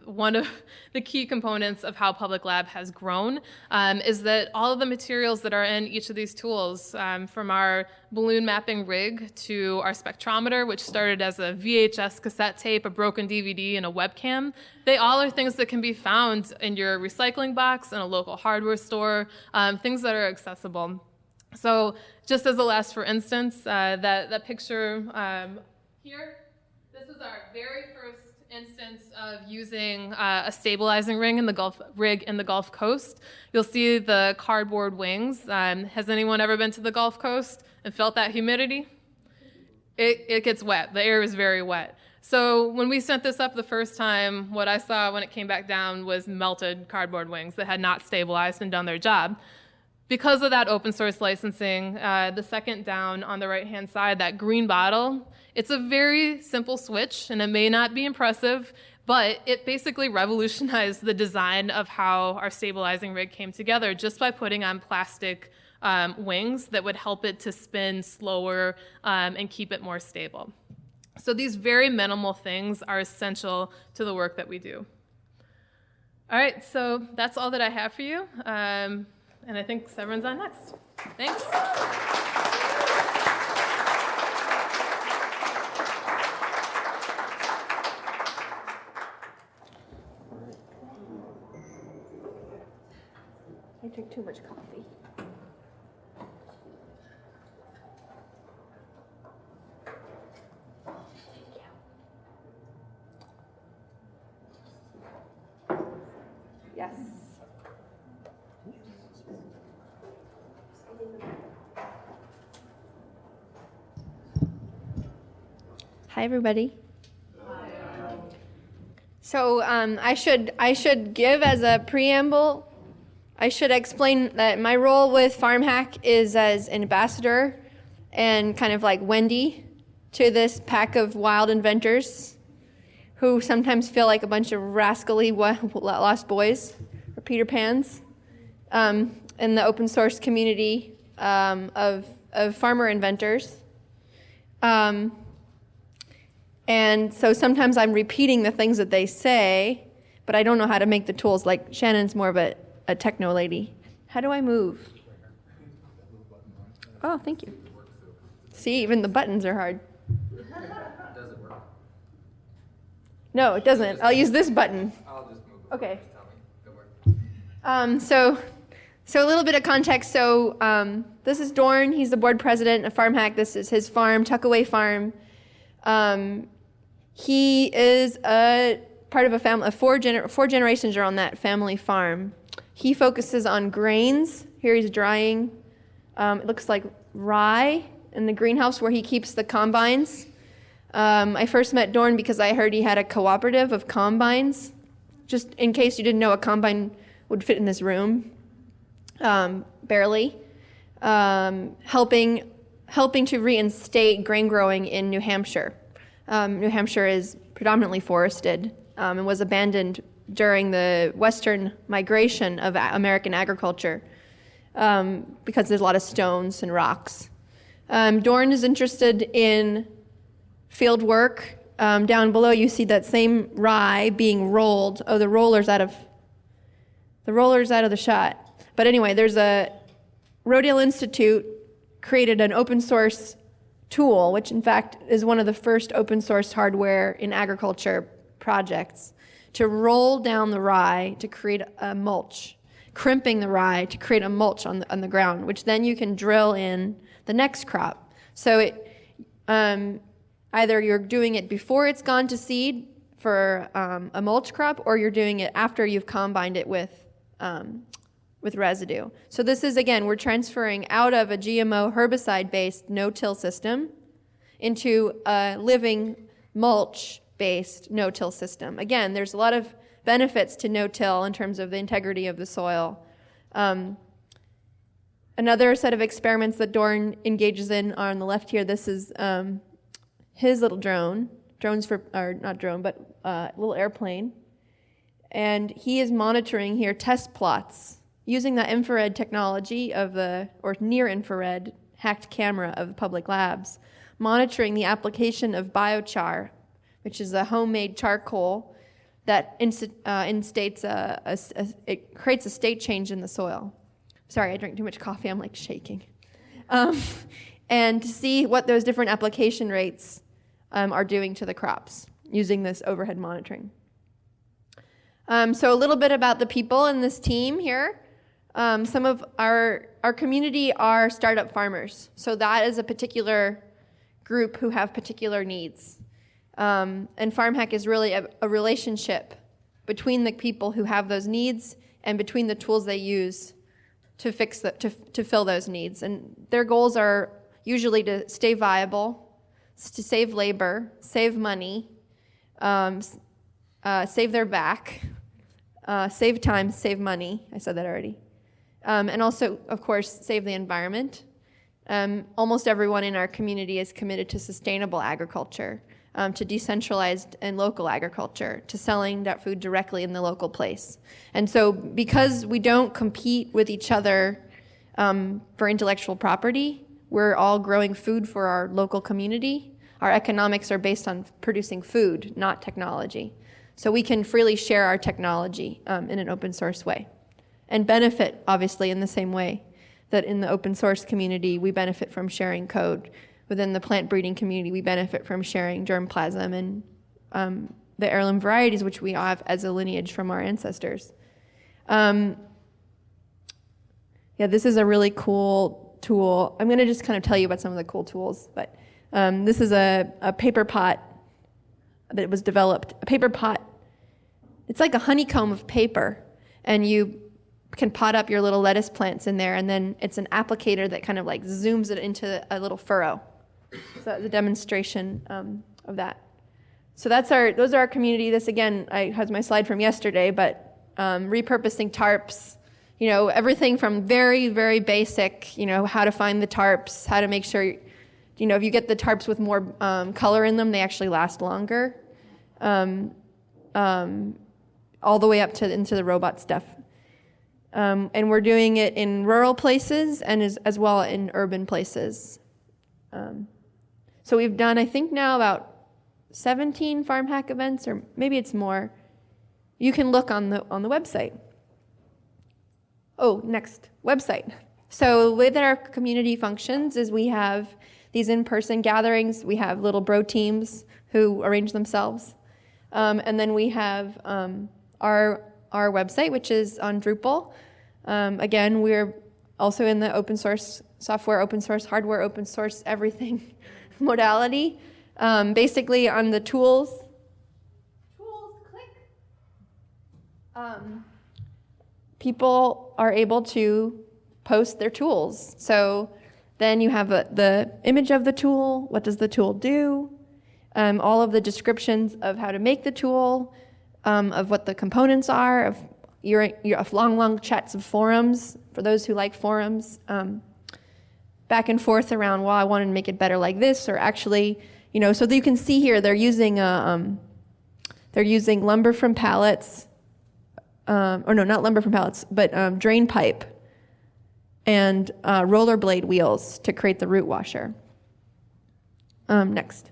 one of the key components of how Public Lab has grown, is that all of the materials that are in each of these tools, from our balloon mapping rig to our spectrometer, which started as a VHS cassette tape, a broken DVD, and a webcam, they all are things that can be found in your recycling box, in a local hardware store, things that are accessible. So just as a last for instance, that picture here, this is our very first instance of using a stabilizing rig in the Gulf Coast. You'll see the cardboard wings. Has anyone ever been to the Gulf Coast and felt that humidity? It gets wet. The air is very wet. So when we sent this up the first time, what I saw when it came back down was melted cardboard wings that had not stabilized and done their job. Because of that open source licensing, the second down on the right-hand side, that green bottle, it's a very simple switch, and it may not be impressive, but it basically revolutionized the design of how our stabilizing rig came together just by putting on plastic wings that would help it to spin slower and keep it more stable. So these very minimal things are essential to the work that we do. All right, so that's all that I have for you. And I think Severine's on next. Thanks. I drink too much coffee. Yes. Hi, everybody. So I should give as a preamble, I should explain that my role with FarmHack is as an ambassador and kind of like Wendy to this pack of wild inventors who sometimes feel like a bunch of rascally lost boys or Peter Pans in the open source community of farmer inventors. And so sometimes I'm repeating the things that they say, but I don't know how to make the tools. Like Shannon's more of a techno lady. How do I move? Oh, thank you. See, even the buttons are hard. Does it work? No, it doesn't. I'll use this button. I'll just move it. Okay. Just tell me. Don't worry. So a little bit of context. So this is Dorn. He's the board president of FarmHack. This is his farm, Tuckaway Farm. He is a part of a family. Four generations are on that family farm. He focuses on grains. Here he's drying. It looks like rye in the greenhouse where he keeps the combines. I first met Dorn because I heard he had a cooperative of combines. Just in case you didn't know, a combine would fit in this room, barely. Helping to reinstate grain growing in New Hampshire. New Hampshire is predominantly forested and was abandoned during the western migration of American agriculture because there's a lot of stones and rocks. Dorn is interested in field work. Down below you see that same rye being rolled. Oh, the roller's out of the shot. But anyway, there's a Rodale Institute created an open source tool, which in fact is one of the first open source hardware in agriculture projects, to roll down the rye to create a mulch, crimping the rye to create a mulch on the ground, which then you can drill in the next crop. So it either you're doing it before it's gone to seed for a mulch crop, or you're doing it after you've combined it with residue. So this is, again, we're transferring out of a GMO herbicide-based no-till system into a living mulch-based no-till system. Again, there's a lot of benefits to no-till in terms of the integrity of the soil. Another set of experiments that Dorn engages in are on the left here. This is his little drone. Not drone, but little airplane. And he is monitoring here test plots using the infrared technology or near-infrared hacked camera of public labs, monitoring the application of biochar. which is a homemade charcoal that instates it creates a state change in the soil. Sorry, I drank too much coffee. I'm like shaking. And to see what those different application rates are doing to the crops using this overhead monitoring. So a little bit about the people in this team here. Some of our community are startup farmers. So that is a particular group who have particular needs. And FarmHack is really a relationship between the people who have those needs and between the tools they use to fill those needs. And their goals are usually to stay viable, to save labor, save money, save their back, save time, save money. I said that already. And also, of course, save the environment. Almost everyone in our community is committed to sustainable agriculture, to decentralized and local agriculture, to selling that food directly in the local place. And so because we don't compete with each other for intellectual property, we're all growing food for our local community. Our economics are based on producing food, not technology. So we can freely share our technology in an open source way and benefit, obviously, in the same way that in the open source community, we benefit from sharing code. Within the plant breeding community, we benefit from sharing germplasm and the heirloom varieties, which we have as a lineage from our ancestors. Yeah, this is a really cool tool. I'm going to just kind of tell you about some of the cool tools, but this is a paper pot that was developed. A paper pot, it's like a honeycomb of paper, and you can pot up your little lettuce plants in there, and then it's an applicator that kind of like zooms it into a little furrow. So that's a demonstration of that. So those are our community. This again, I had my slide from yesterday, but repurposing tarps, everything from very, very basic, how to find the tarps, how to make sure, if you get the tarps with more color in them, they actually last longer, all the way up to into the robot stuff. And we're doing it in rural places and as well in urban places. So we've done, I think now about 17 FarmHack events, or maybe it's more. You can look on the website. Oh, next, website. So the way that our community functions is we have these in-person gatherings. We have little bro teams who arrange themselves. And then we have our website, which is on Drupal. Again, we're also in the open source software, open source hardware, open source everything modality. Basically on the tools, click. People are able to post their tools. So then you have the image of the tool, what does the tool do, all of the descriptions of how to make the tool, of what the components are, of long chats of forums, for those who like forums, back and forth around, well, I wanted to make it better like this, or actually, so that you can see here, they're using lumber from pallets, or no, not lumber from pallets, but drain pipe and rollerblade wheels to create the root washer. Next.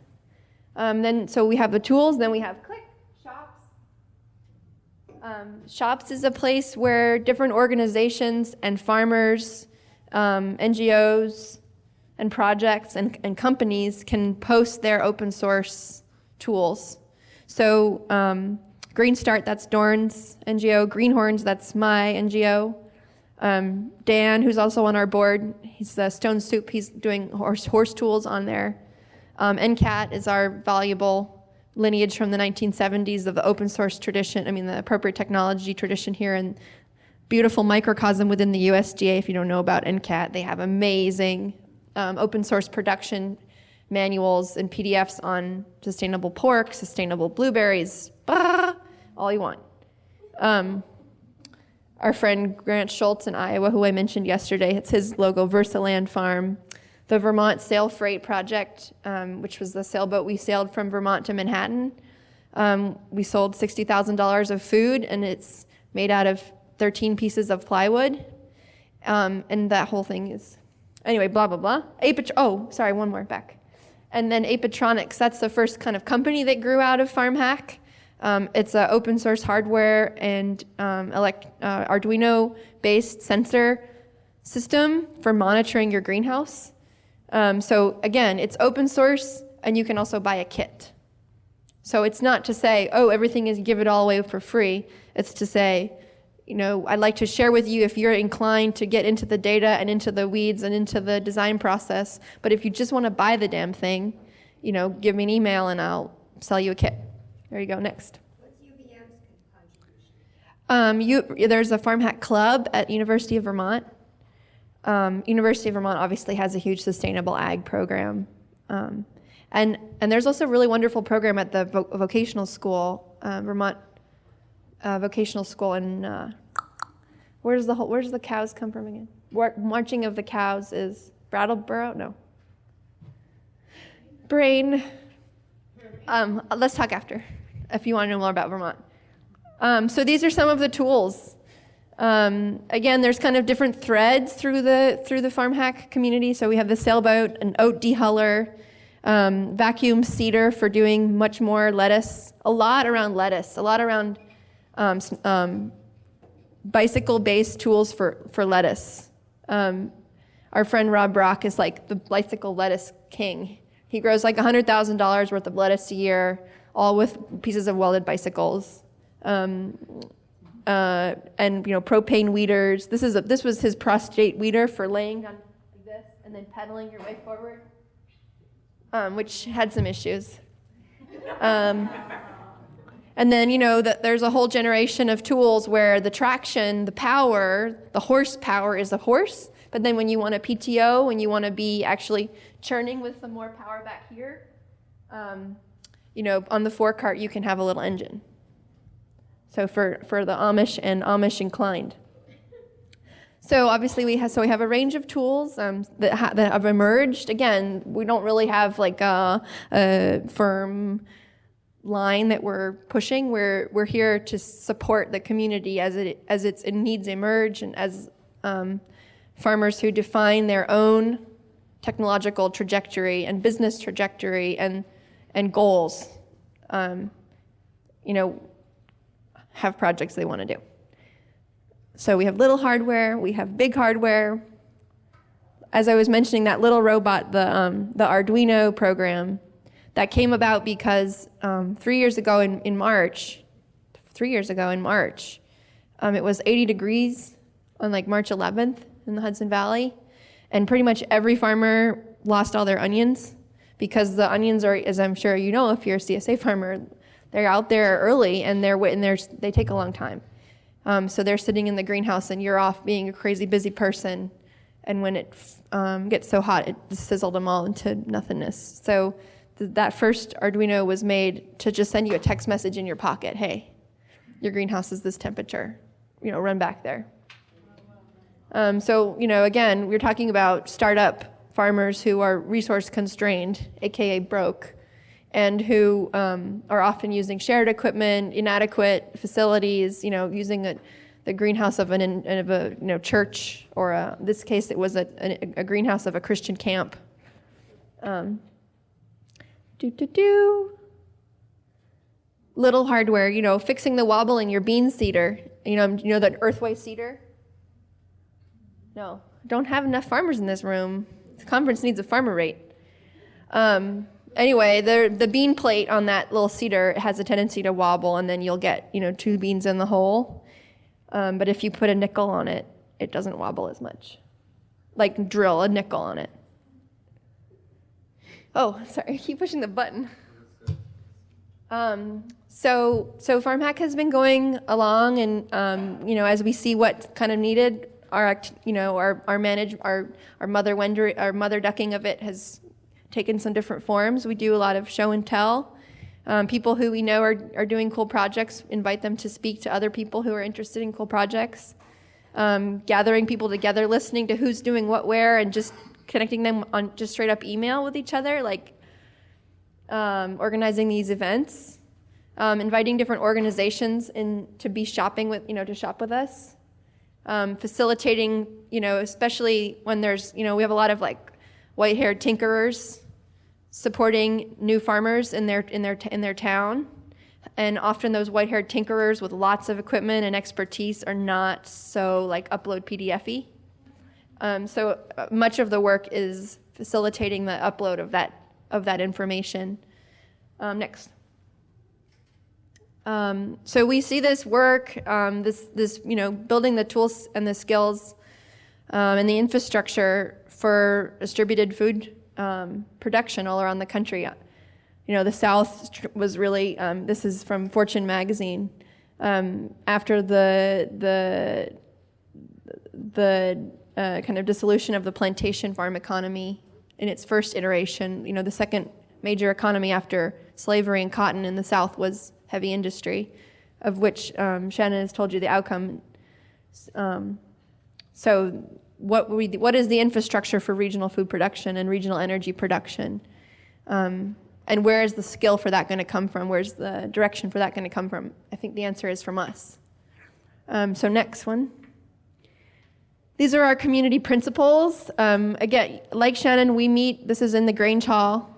So we have the tools, then we have click. Shops is a place where different organizations and farmers, NGOs, and projects and companies can post their open source tools. So Green Start, that's Dorn's NGO. Greenhorns, that's my NGO. Dan, who's also on our board, he's the Stone Soup, he's doing horse tools on there. NCAT is our valuable lineage from the 1970s of the open source tradition, the appropriate technology tradition here, and beautiful microcosm within the USDA. If you don't know about NCAT, they have amazing open source production manuals and PDFs on sustainable pork, sustainable blueberries, all you want. Our friend Grant Schultz in Iowa, who I mentioned yesterday, it's his logo, Versaland Farm. The Vermont Sail Freight Project, which was the sailboat we sailed from Vermont to Manhattan. We sold $60,000 of food, and it's made out of 13 pieces of plywood. And that whole thing is, anyway, blah, blah, blah. Sorry, one more back. And then Apatronics, that's the first kind of company that grew out of FarmHack. It's an open source hardware and Arduino-based sensor system for monitoring your greenhouse. So again, it's open source, and you can also buy a kit. So it's not to say, oh, everything is give it all away for free. It's to say, I'd like to share with you if you're inclined to get into the data and into the weeds and into the design process. But if you just want to buy the damn thing, give me an email and I'll sell you a kit. There you go, next. What's UVM's contribution? There's a FarmHack Club at University of Vermont. University of Vermont obviously has a huge sustainable ag program. And there's also a really wonderful program at the vocational school, Vermont Vocational School in, where does the cows come from again? Marching of the Cows is Brattleboro? No. Brain. Let's talk after, if you want to know more about Vermont. So these are some of the tools. Again, there's kind of different threads through the FarmHack community. So we have the sailboat, an oat dehuller, vacuum seeder for doing much more lettuce, a lot around lettuce, a lot around bicycle-based tools for lettuce. Our friend Rob Brock is like the bicycle lettuce king. He grows like $100,000 worth of lettuce a year, all with pieces of welded bicycles. And propane weeders. This was his prostate weeder for laying down like this and then pedaling your way forward, which had some issues. And then that there's a whole generation of tools where the traction, the power, the horsepower is a horse, but then when you want a PTO, when you want to be actually churning with some more power back here, on the forecart you can have a little engine. So for the Amish and Amish inclined. So obviously we have a range of tools that have emerged. Again, we don't really have like a firm line that we're pushing. We're here to support the community as its needs emerge, and as farmers who define their own technological trajectory and business trajectory and goals. Have projects they want to do. So we have little hardware, we have big hardware. As I was mentioning, that little robot, the Arduino program, that came about because 3 years ago in March, it was 80 degrees on like March 11th in the Hudson Valley, and pretty much every farmer lost all their onions because the onions are, as I'm sure you know if you're a CSA farmer, they're out there early and they take a long time. So they're sitting in the greenhouse and you're off being a crazy busy person. And when it gets so hot, it sizzled them all into nothingness. So that first Arduino was made to just send you a text message in your pocket. Hey, your greenhouse is this temperature. Run back there. Again, we're talking about startup farmers who are resource constrained, AKA broke, and who are often using shared equipment, inadequate facilities, using the greenhouse of a church, or in this case it was a greenhouse of a Christian camp. Little hardware, fixing the wobble in your bean seeder. That earthway seeder? No, don't have enough farmers in this room. The conference needs a farmer rate. Anyway, the bean plate on that little seeder has a tendency to wobble, and then you'll get, 2 beans in the hole. But if you put a nickel on it, it doesn't wobble as much. Like drill a nickel on it. Oh, sorry, I keep pushing the button. So FarmHack has been going along, and as we see what's kind of needed, our mother ducking of it has taken some different forms. We do a lot of show and tell. People who we know are doing cool projects, invite them to speak to other people who are interested in cool projects. Gathering people together, listening to who's doing what where, and just connecting them on just straight up email with each other, like organizing these events, inviting different organizations in to be shopping with, to shop with us, facilitating, especially when there's, we have a lot of like white-haired tinkerers. supporting new farmers in their town. And often those white-haired tinkerers with lots of equipment and expertise are not so like upload PDF-y. So much of the work is facilitating the upload of that information. Next. So we see this work, this building the tools and the skills and the infrastructure for distributed food production all around the country. The South was really, this is from Fortune magazine, after the kind of dissolution of the plantation farm economy in its first iteration. The second major economy after slavery and cotton in the South was heavy industry, of which Shannon has told you the outcome. So what is the infrastructure for regional food production and regional energy production? And where is the skill for that going to come from? Where's the direction for that going to come from? I think the answer is from us. So next one. These are our community principles. Again, like Shannon, we meet, this is in the Grange Hall.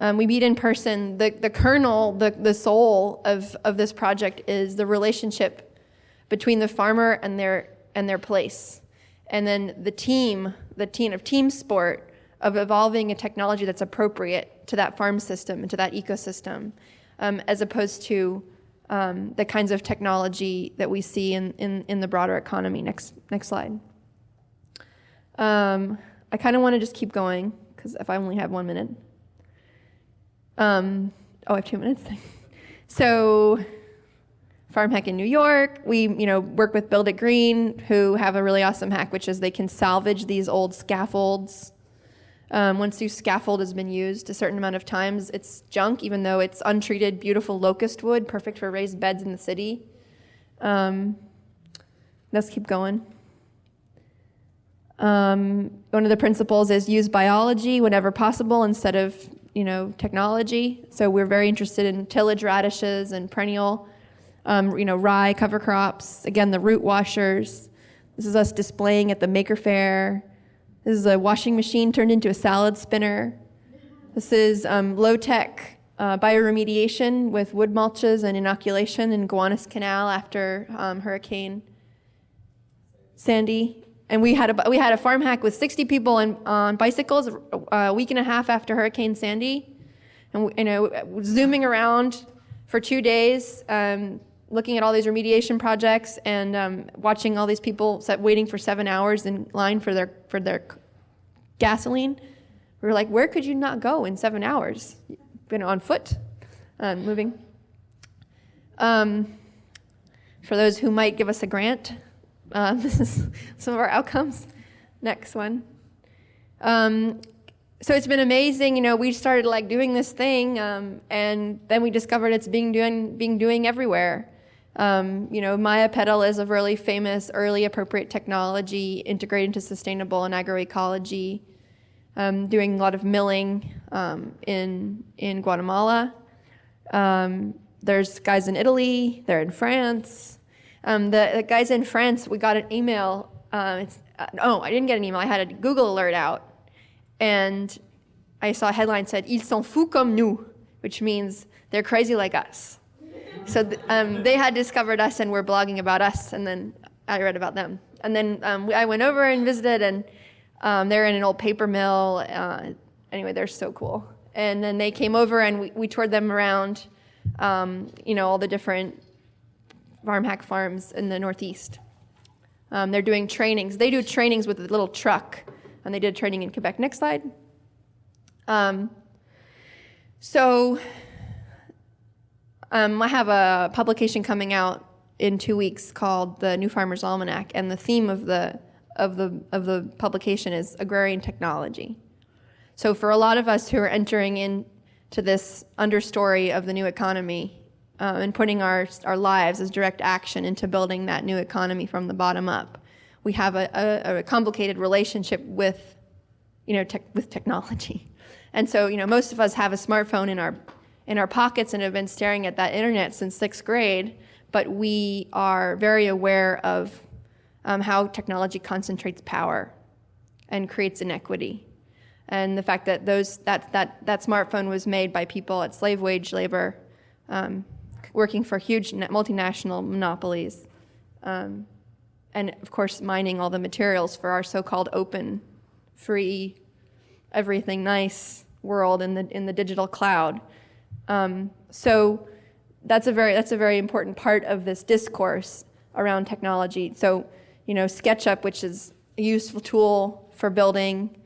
We meet in person. The kernel, the soul of this project is the relationship between the farmer and their place. And then the team of team sport of evolving a technology that's appropriate to that farm system and to that ecosystem, as opposed to the kinds of technology that we see in the broader economy. Next slide. I kind of want to just keep going, because if I only have 1 minute. I have 2 minutes. So, farm hack in New York. We, work with Build It Green, who have a really awesome hack, which is they can salvage these old scaffolds. Once your scaffold has been used a certain amount of times, it's junk, even though it's untreated, beautiful locust wood, perfect for raised beds in the city. Let's keep going. One of the principles is use biology whenever possible instead of, technology. So we're very interested in tillage radishes and perennial, rye cover crops. Again, the root washers. This is us displaying at the Maker Faire. This is a washing machine turned into a salad spinner. This is low-tech bioremediation with wood mulches and inoculation in Gowanus Canal after Hurricane Sandy. And we had a farm hack with 60 people on bicycles a week and a half after Hurricane Sandy, and zooming around for 2 days, looking at all these remediation projects and watching all these people waiting for 7 hours in line for their gasoline. We were like, where could you not go in 7 hours? On foot, moving. For those who might give us a grant. This is some of our outcomes. Next one. So it's been amazing. We started doing this thing, and then we discovered it's being doing everywhere. Maya Petal is a really famous early appropriate technology integrated into sustainable and agroecology, doing a lot of milling in Guatemala. There's guys in Italy. They're in France. The guys in France, we got an email. I didn't get an email. I had a Google alert out. And I saw a headline said, Ils sont fous comme nous, which means they're crazy like us. So they had discovered us and were blogging about us, and then I read about them. And then I went over and visited, and they're in an old paper mill. Anyway, they're so cool. And then they came over, and we toured them around, all the different farm hack farms in the Northeast. They're doing trainings. They do trainings with a little truck, and they did training in Quebec. Next slide. I have a publication coming out in 2 weeks called the New Farmer's Almanac, and the theme of the publication is agrarian technology. So for a lot of us who are entering into this understory of the new economy, and putting our lives as direct action into building that new economy from the bottom up, we have a complicated relationship with technology. And so most of us have a smartphone in our pockets and have been staring at that internet since 6th grade, but we are very aware of how technology concentrates power and creates inequity. and the fact that that smartphone was made by people at slave wage labor, working for huge multinational monopolies, and of course mining all the materials for our so-called open, free, everything nice world in the digital cloud. So that's a very important part of this discourse around technology. So, SketchUp, which is a useful tool for building,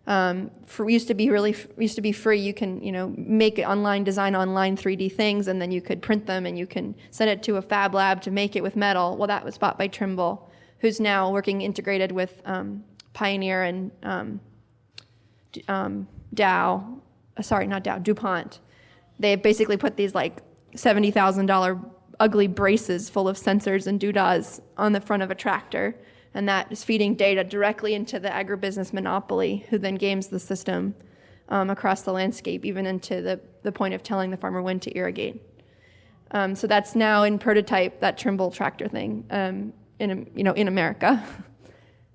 used to be free. You can make it online, design online 3D things, and then you could print them and you can send it to a fab lab to make it with metal. Well, that was bought by Trimble, who's now working integrated with Pioneer and DuPont. They basically put these like $70,000 ugly braces full of sensors and doodahs on the front of a tractor, and that is feeding data directly into the agribusiness monopoly, who then games the system across the landscape, even into the point of telling the farmer when to irrigate. So that's now in prototype, that Trimble tractor thing in America.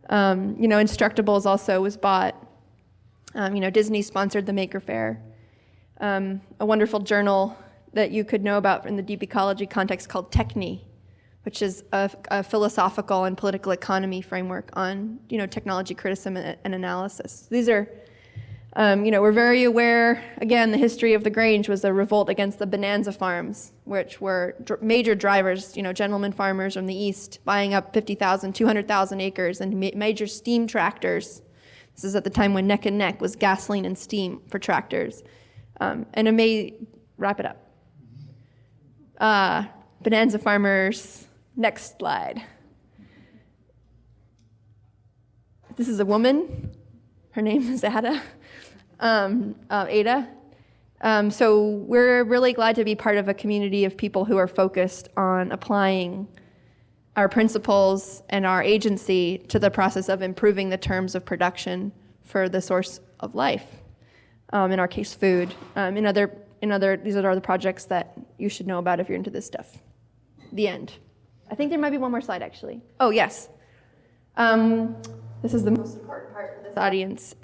Instructables also was bought. Disney sponsored the Maker Faire. A wonderful journal that you could know about in the deep ecology context called Techne, which is a philosophical and political economy framework on technology criticism and analysis. These are, we're very aware. Again, the history of the Grange was a revolt against the bonanza farms, which were major drivers. Gentlemen farmers from the east buying up 50,000, 200,000 acres, and major steam tractors. This is at the time when neck and neck was gasoline and steam for tractors. And it may wrap it up. Bonanza farmers. Next slide. This is a woman. Her name is Ada. Ada. So we're really glad to be part of a community of people who are focused on applying our principles and our agency to the process of improving the terms of production for the source of life. In our case, food. These are the projects that you should know about if you're into this stuff. The end. I think there might be one more slide, actually. Oh, yes. This is the most important part of this audience.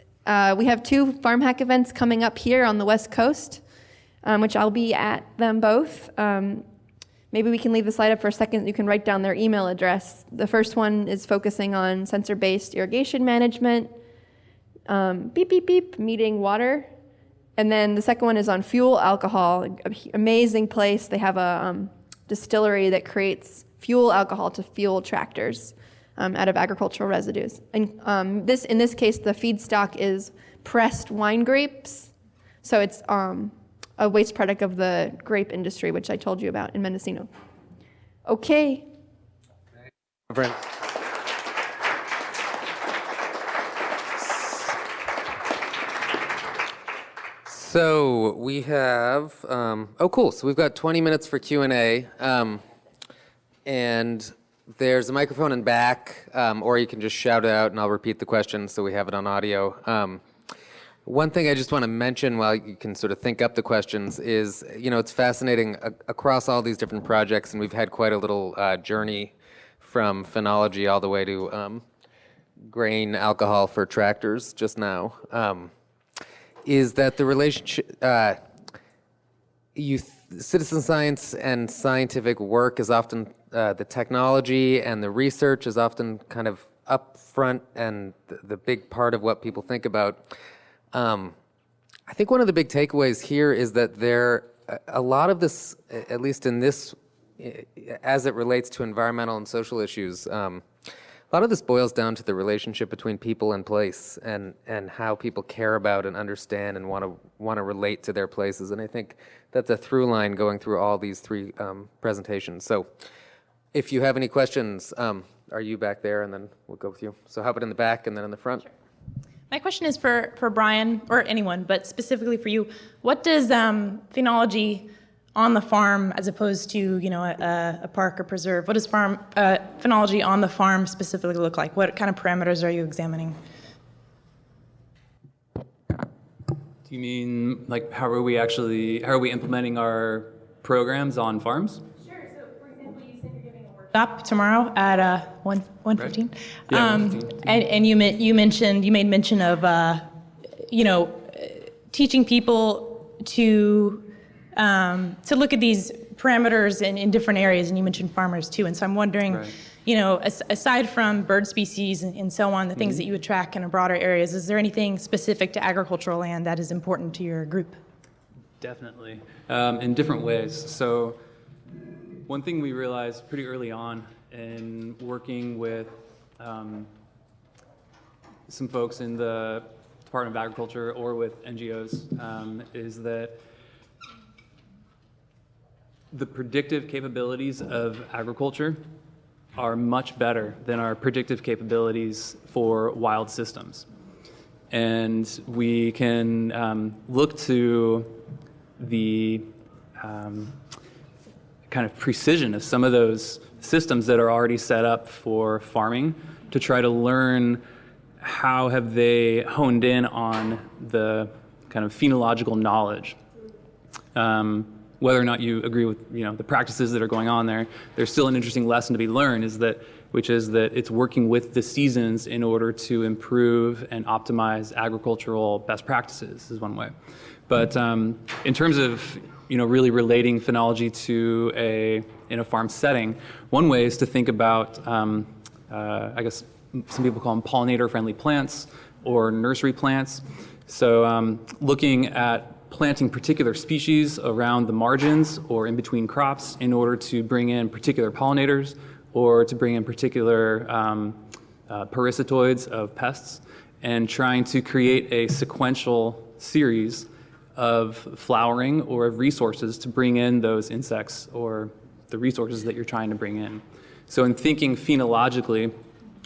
We have 2 farm hack events coming up here on the West Coast, which I'll be at them both. Maybe we can leave the slide up for a second. You can write down their email address. The first one is focusing on sensor-based irrigation management, meeting water. And then the second one is on fuel alcohol, an amazing place. They have a distillery that creates fuel alcohol to fuel tractors out of agricultural residues. And in this case, the feedstock is pressed wine grapes. So it's a waste product of the grape industry, which I told you about in Mendocino. Okay. Severine. So we have, cool. So we've got 20 minutes for Q&A. And there's a microphone in back, or you can just shout it out and I'll repeat the question so we have it on audio. One thing I just want to mention while you can sort of think up the questions is, it's fascinating across all these different projects, and we've had quite a little journey from phenology all the way to grain alcohol for tractors just now. Is that the relationship, citizen science and scientific work is often, the technology and the research is often kind of up front and the big part of what people think about. I think one of the big takeaways here is that a lot of this, at least in this, as it relates to environmental and social issues, a lot of this boils down to the relationship between people and place, and how people care about and understand and want to relate to their places. And I think that's a through line going through all these 3 presentations. So if you have any questions, are you back there? And then we'll go with you. So how about in the back and then in the front? Sure. My question is for Brian, or anyone, but specifically for you. What does phenology on the farm, as opposed to a park or preserve, what does phenology on the farm specifically look like? What kind of parameters are you examining? Do you mean like how are we implementing our programs on farms? Sure. So, for example, you said you're giving a workshop tomorrow at 1:15. Right. Yeah, 1:15. And you made mention of teaching people to look at these parameters in different areas, and you mentioned farmers too. And so I'm wondering, right. Aside from bird species and so on, the things that you would track in a broader areas, is there anything specific to agricultural land that is important to your group? Definitely, in different ways. So one thing we realized pretty early on in working with some folks in the Department of Agriculture or with NGOs is that the predictive capabilities of agriculture are much better than our predictive capabilities for wild systems. And we can look to the kind of precision of some of those systems that are already set up for farming to try to learn how have they honed in on the kind of phenological knowledge. Whether or not you agree with the practices that are going on there, there's still an interesting lesson to be learned, which is that it's working with the seasons in order to improve and optimize agricultural best practices is one way. But in terms of really relating phenology to in a farm setting, one way is to think about I guess some people call them pollinator-friendly plants or nursery plants. So looking at planting particular species around the margins or in between crops in order to bring in particular pollinators or to bring in particular parasitoids of pests, and trying to create a sequential series of flowering or of resources to bring in those insects or the resources that you're trying to bring in. So in thinking phenologically,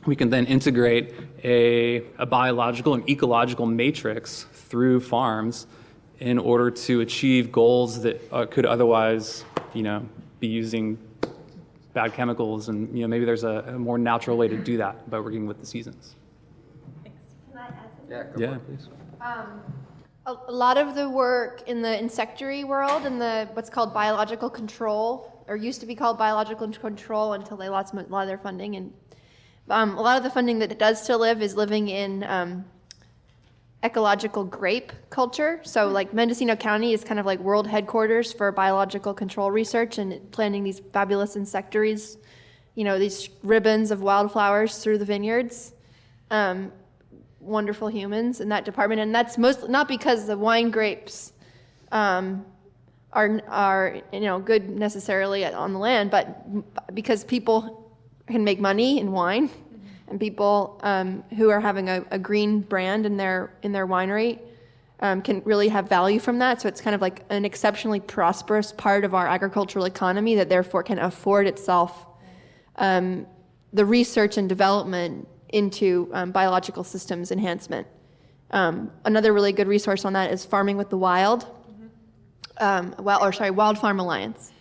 we can then integrate a biological and ecological matrix through farms in order to achieve goals that could otherwise, be using bad chemicals, and maybe there's a more natural way to do that by working with the seasons. Thanks. Can I add something? Yeah, please. A lot of the work in the insectary world and what's called biological control, or used to be called biological control until they lost a lot of their funding, and a lot of the funding that does still live is living in ecological grape culture. So like Mendocino County is kind of like world headquarters for biological control research and planting these fabulous insectaries, these ribbons of wildflowers through the vineyards. Wonderful humans in that department. And that's not because the wine grapes are good necessarily on the land, but because people can make money in wine. And people who are having a green brand in their winery can really have value from that. So it's kind of like an exceptionally prosperous part of our agricultural economy that therefore can afford itself the research and development into biological systems enhancement. Another really good resource on that is Farming with the Wild, Wild Farm Alliance.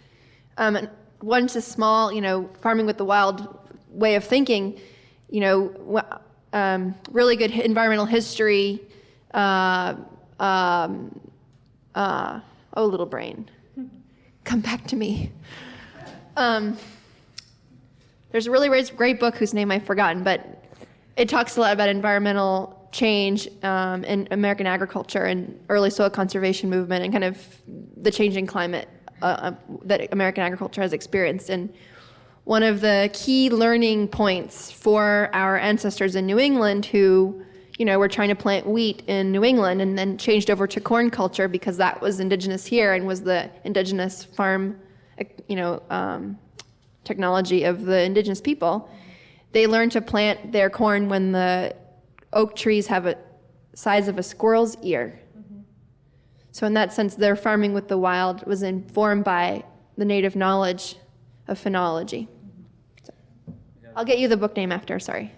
One's a small, Farming with the Wild way of thinking. Really good environmental history. Little brain, come back to me. There's a really great book whose name I've forgotten, but it talks a lot about environmental change in American agriculture and early soil conservation movement and kind of the changing climate that American agriculture has experienced. And one of the key learning points for our ancestors in New England who, were trying to plant wheat in New England and then changed over to corn culture because that was indigenous here and was the indigenous farm, technology of the indigenous people. They learned to plant their corn when the oak trees have a size of a squirrel's ear. Mm-hmm. So in that sense, their Farming with the Wild was informed by the native knowledge of phenology. So, I'll get you the book name after, sorry.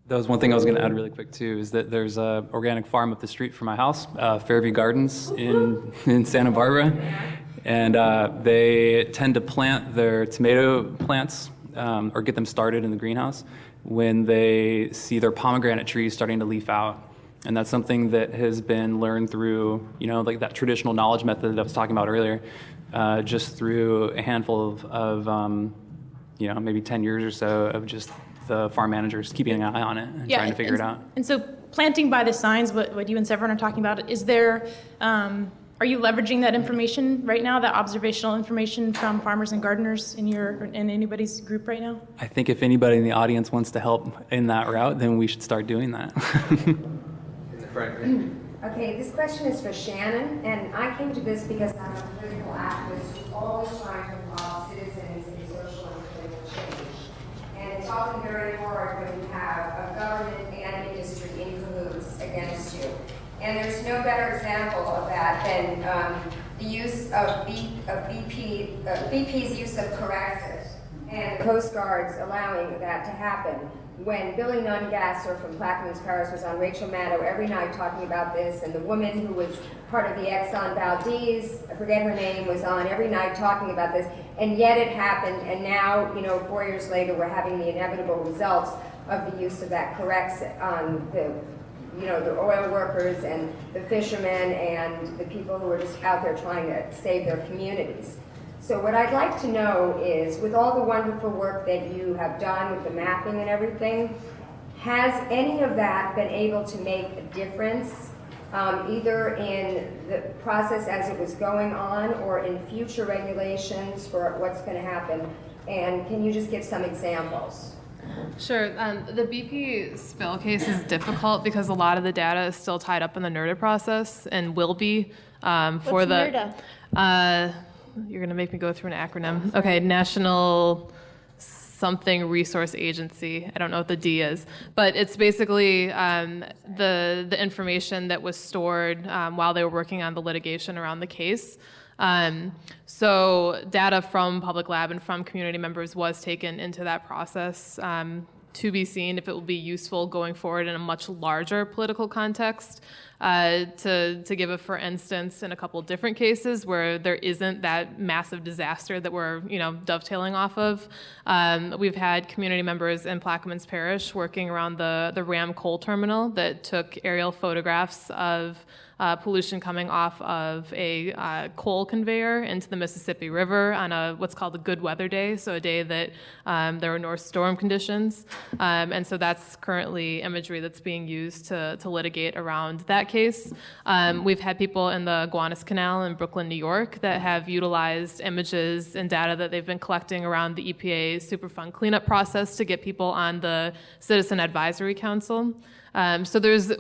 That was one thing I was going to add really quick too, is that there's an organic farm up the street from my house, Fairview Gardens in Santa Barbara, and they tend to plant their tomato plants or get them started in the greenhouse when they see their pomegranate trees starting to leaf out. And that's something that has been learned through, like that traditional knowledge method that I was talking about earlier, just through a handful of maybe 10 years or so of just the farm managers keeping an eye on it and trying to figure it out. And so planting by the signs, what you and Severine are talking about, is there, are you leveraging that information right now, that observational information from farmers and gardeners in anybody's group right now? I think if anybody in the audience wants to help in that route, then we should start doing that. In the front. Okay, this question is for Shannon, and I came to this because I'm a political activist who's always trying to involve citizens in social and political change. And it's often very hard when you have a government and industry in cahoots against you. And there's no better example of that than the use of BP's use of Corexit and the Coast Guard's allowing that to happen. When Billy Nungasser from Plaquemines Parish was on Rachel Maddow every night talking about this, and the woman who was part of the Exxon Valdez, I forget her name, was on every night talking about this, and yet it happened, and now, 4 years later, we're having the inevitable results of the use of that Corexit on the oil workers and the fishermen and the people who are just out there trying to save their communities. So what I'd like to know is, with all the wonderful work that you have done with the mapping and everything, has any of that been able to make a difference, either in the process as it was going on or in future regulations for what's going to happen? And can you just give some examples? Sure. The BP spill case is difficult because a lot of the data is still tied up in the NERDA process and will be for the. NERDA? You're going to make me go through an acronym. Okay, National something Resource Agency. I don't know what the D is, but it's basically the information that was stored while they were working on the litigation around the case. So data from public lab and from community members was taken into that process to be seen if it will be useful going forward in a much larger political context. To give a for instance in a couple different cases where there isn't that massive disaster that we're dovetailing off of. We've had community members in Plaquemines Parish working around the Ram coal terminal that took aerial photographs of pollution coming off of a coal conveyor into the Mississippi River on what's called a good weather day, so a day that there were no storm conditions. And so that's currently imagery that's being used to litigate around that case. We've had people in the Gowanus Canal in Brooklyn, New York that have utilized images and data that they've been collecting around the EPA Superfund cleanup process to get people on the Citizen Advisory Council. So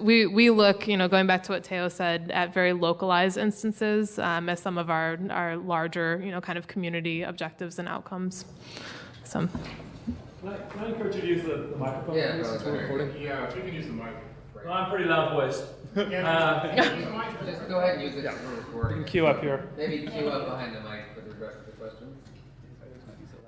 we look, going back to what Teo said, at very localized instances as some of our larger, kind of community objectives and outcomes. So. Can I encourage you to use the microphone? Yeah, since we're recording? Yeah, if you can use the mic. Well, I'm pretty loud voiced. Just go ahead and use it. We're recording. You can queue up here. Maybe queue up behind the mic for the rest of the questions.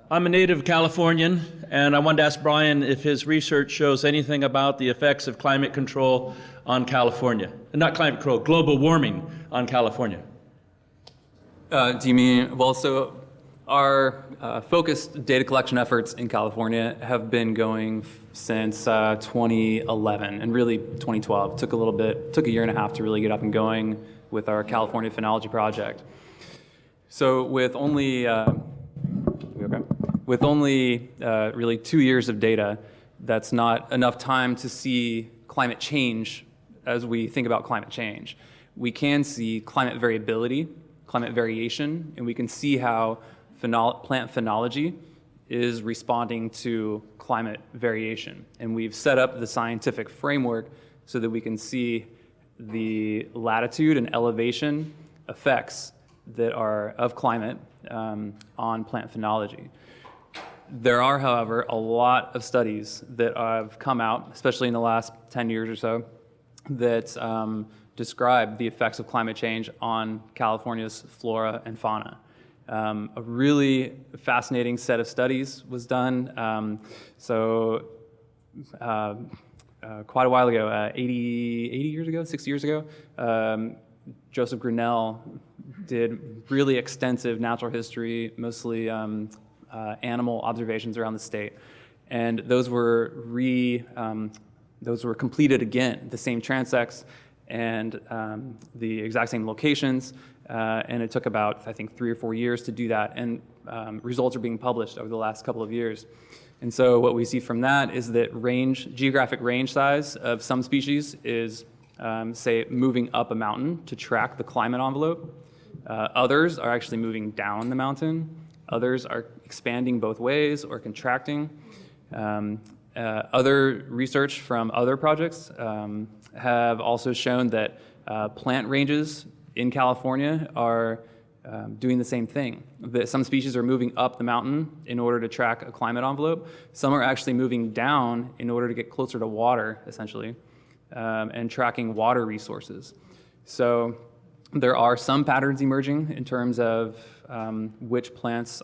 I'm a native Californian, and I wanted to ask Brian if his research shows anything about the effects of climate control on California. Not climate control, global warming on California. Do you mean, well, so our focused data collection efforts in California have been going since 2011 and really 2012. Took a year and a half to really get up and going with our California Phenology project. So with only really 2 years of data, that's not enough time to see climate change as we think about climate change. We can see climate variability, climate variation, and we can see how plant phenology is responding to climate variation. And we've set up the scientific framework so that we can see the latitude and elevation effects that are of climate on plant phenology. There are, however, a lot of studies that have come out, especially in the last 10 years or so, that describe the effects of climate change on California's flora and fauna. A really fascinating set of studies was done. Quite a while ago, 60 years ago, Joseph Grinnell did really extensive natural history, mostly animal observations around the state, and those were completed again, the same transects and the exact same locations, and it took about, I think, 3 or 4 years to do that, and results are being published over the last couple of years. And so what we see from that is that geographic range size of some species is, say, moving up a mountain to track the climate envelope. Others are actually moving down the mountain. Others are expanding both ways or contracting. Other research from other projects have also shown that plant ranges in California are doing the same thing. That some species are moving up the mountain in order to track a climate envelope. Some are actually moving down in order to get closer to water, essentially, and tracking water resources. So there are some patterns emerging in terms of which plants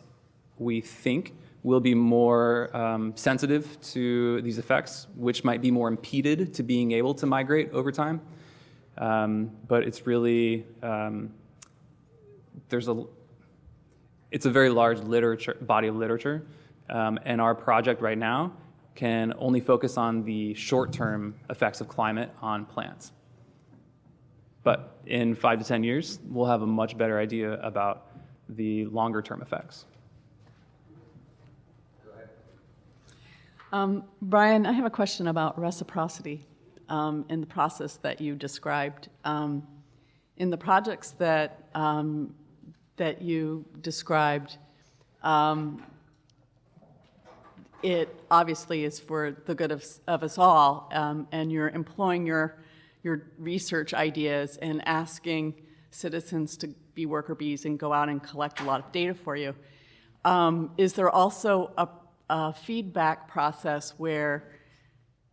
we think will be more sensitive to these effects, which might be more impeded to being able to migrate over time. But it's really, it's a very large body of literature, and our project right now can only focus on the short-term effects of climate on plants. But in 5 to 10 years, we'll have a much better idea about the longer-term effects. Brian, I have a question about reciprocity in the process that you described. In the projects that you described, it obviously is for the good of us all, and you're employing your research ideas and asking citizens to be worker bees and go out and collect a lot of data for you. Is there also a feedback process where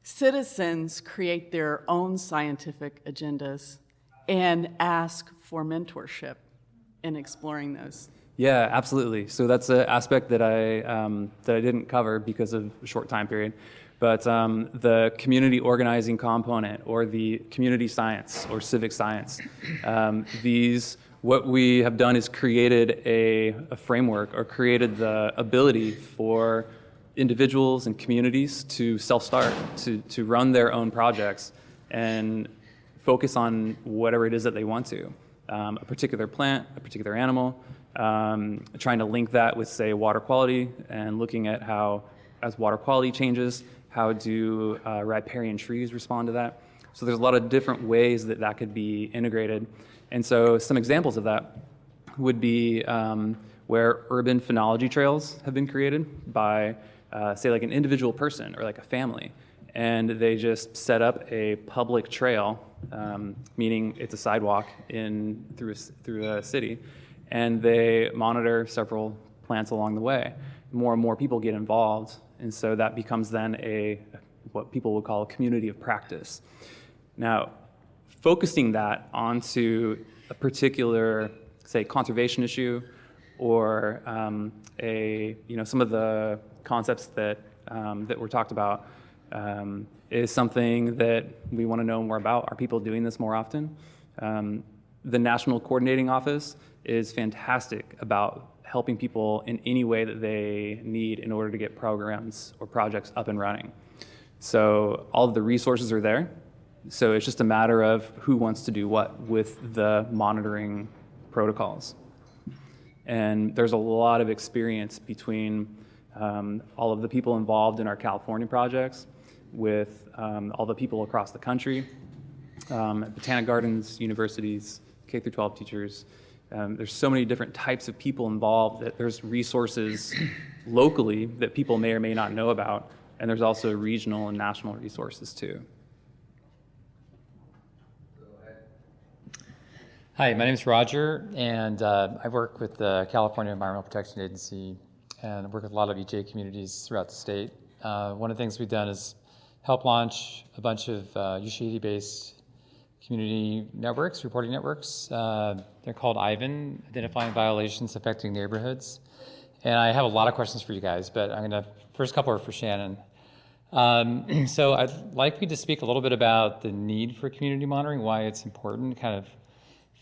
citizens create their own scientific agendas and ask for mentorship in exploring those? Yeah, absolutely. So that's an aspect that I didn't cover because of a short time period. But the community organizing component, or the community science or civic science, what we have done is created a framework, or created the ability for individuals and communities to self-start, to run their own projects and focus on whatever it is that they want to. A particular plant, a particular animal, trying to link that with, say, water quality, and looking at how, as water quality changes, how do riparian trees respond to that? So there's a lot of different ways that could be integrated. And so some examples of that would be where urban phenology trails have been created by, say, like an individual person or like a family. And they just set up a public trail, meaning it's a sidewalk through a city, and they monitor several plants along the way. More and more people get involved, and so that becomes then what people would call a community of practice. Now, focusing that onto a particular, say, conservation issue, or some of the concepts that were talked about, is something that we want to know more about. Are people doing this more often? The National Coordinating Office is fantastic about helping people in any way that they need in order to get programs or projects up and running. So all of the resources are there. So it's just a matter of who wants to do what with the monitoring protocols. And there's a lot of experience between all of the people involved in our California projects, with all the people across the country, botanic gardens, universities, K-12 teachers. There's so many different types of people involved that there's resources locally that people may or may not know about, and there's also regional and national resources too. Hi, my name is Roger, and I work with the California Environmental Protection Agency, and I work with a lot of EJ communities throughout the state. One of the things we've done is help launch a bunch of Ushahidi-based community networks, reporting networks. They're called IVAN, Identifying Violations Affecting Neighborhoods. And I have a lot of questions for you guys, but first couple are for Shannon. So I'd like you to speak a little bit about the need for community monitoring, why it's important, kind of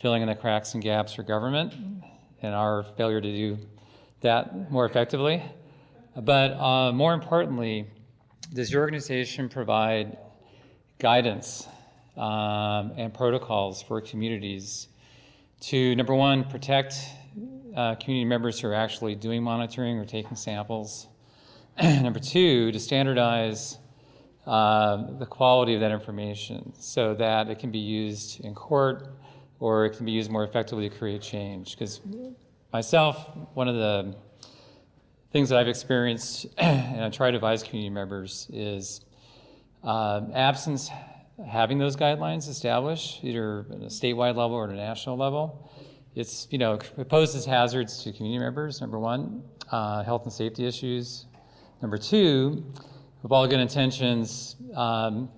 filling in the cracks and gaps for government and our failure to do that more effectively. But more importantly, does your organization provide guidance and protocols for communities to, number one, protect community members who are actually doing monitoring or taking samples, Number two, to standardize the quality of that information so that it can be used in court or it can be used more effectively to create change. Because myself, one of the things that I've experienced and I try to advise community members is absence having those guidelines established, either at a statewide level or at a national level. It poses hazards to community members, number one, health and safety issues. Number two, with all good intentions, the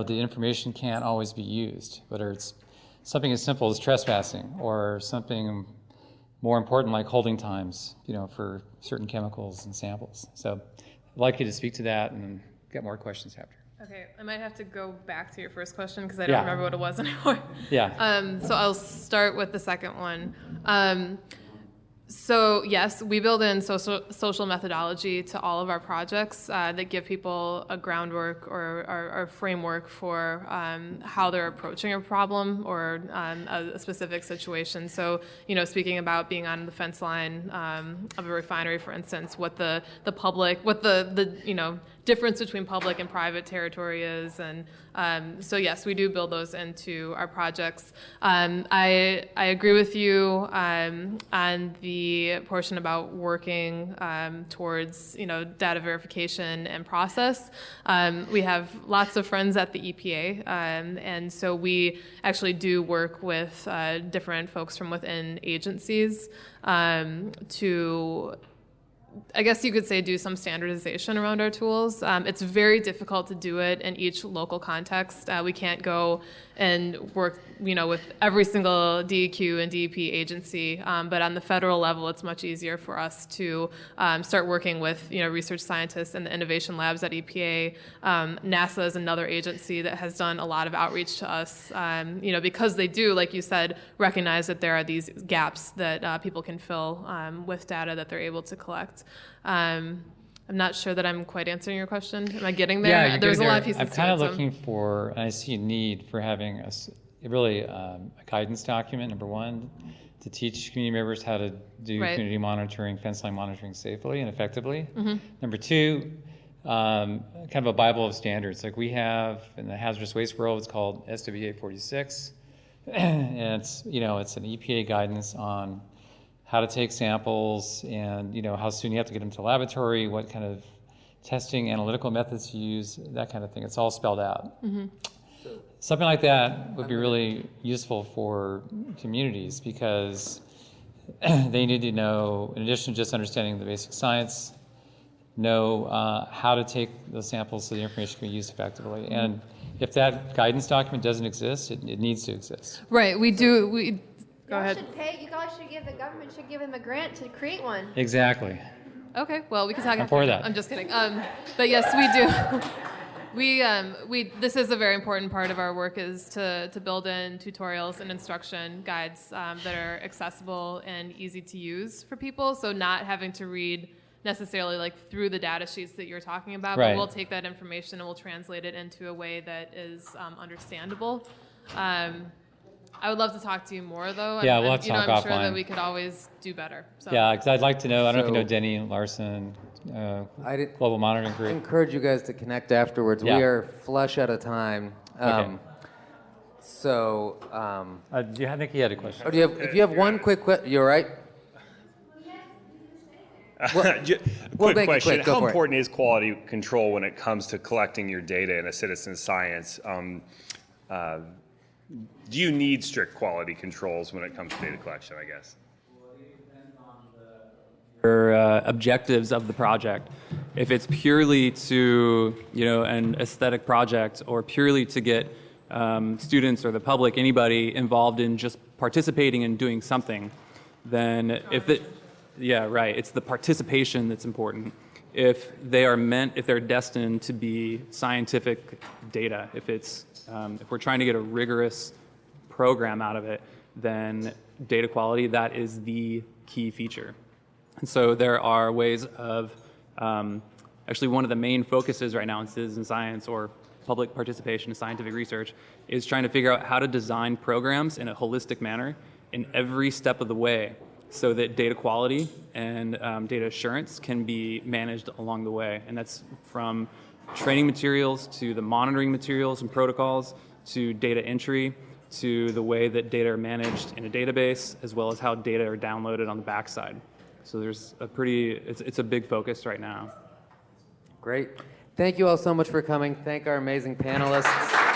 information can't always be used, whether it's something as simple as trespassing or something more important like holding times, for certain chemicals and samples. So I'd like you to speak to that and get more questions after. Okay, I might have to go back to your first question because I don't remember what it was anymore. Yeah. So I'll start with the second one. So yes, we build in social methodology to all of our projects that give people a groundwork or a framework for how they're approaching a problem or a specific situation. So, speaking about being on the fence line of a refinery, for instance, what the difference between public and private territory is, and so yes, we do build those into our projects. I agree with you on the portion about working towards data verification and process. We have lots of friends at the EPA, and so we actually do work with different folks from within agencies to, I guess you could say, do some standardization around our tools. It's very difficult to do it in each local context. We can't go and work, with every single DEQ and DEP agency. But on the federal level, it's much easier for us to start working with, research scientists and the innovation labs at EPA. NASA is another agency that has done a lot of outreach to us, because they do, like you said, recognize that there are these gaps that people can fill with data that they're able to collect. I'm not sure that I'm quite answering your question. Am I getting there? Yeah, There's a lot of pieces to it. I'm kind of looking for, and I see a need for having a guidance document, number one, to teach community members how to do community monitoring, fence line monitoring safely and effectively. Mm-hmm. Number two, kind of a Bible of standards. Like we have in the hazardous waste world, it's called SWA 46. And it's an EPA guidance on how to take samples and how soon you have to get them to laboratory, what kind of testing, analytical methods to use, that kind of thing. It's all spelled out. Mm-hmm. Something like that would be really useful for communities because they need to know, in addition to just understanding the basic science, know how to take those samples so the information can be used effectively. And if that guidance document doesn't exist, it needs to exist. Right, we do. Go ahead. You guys should give, the government should give him a grant to create one. Exactly. Okay, well, we can talk I'm for that. I'm just kidding. But yes, we do. This is a very important part of our work is to build in tutorials and instruction guides that are accessible and easy to use for people. So not having to read necessarily like through the data sheets that you're talking about, right. But we'll take that information and we'll translate it into a way that is understandable. I would love to talk to you more, though. Yeah, we'll have to talk I'm offline. sure that we could always do better. So. Yeah, because I'd like to know, I don't know if you know Denny Larson, Global Monitoring Group. I encourage you guys to connect afterwards. Yeah. We are flush out of time. Okay. I think he had a question. If you have one quick question, you're right. Quick question. How important is quality control when it comes to collecting your data in a citizen science? Do you need strict quality controls when it comes to data collection, I guess? Objectives of the project. If it's purely to, an aesthetic project or purely to get students or the public, anybody involved in just participating and doing something, then it's the participation that's important. If they're destined to be scientific data, if we're trying to get a rigorous program out of it, then data quality, that is the key feature. And so there are ways of, actually one of the main focuses right now in citizen science or public participation in scientific research is trying to figure out how to design programs in a holistic manner in every step of the way so that data quality and data assurance can be managed along the way. And that's from training materials to the monitoring materials and protocols to data entry to the way that data are managed in a database, as well as how data are downloaded on the backside. So there's it's a big focus right now. Great. Thank you all so much for coming. Thank our amazing panelists.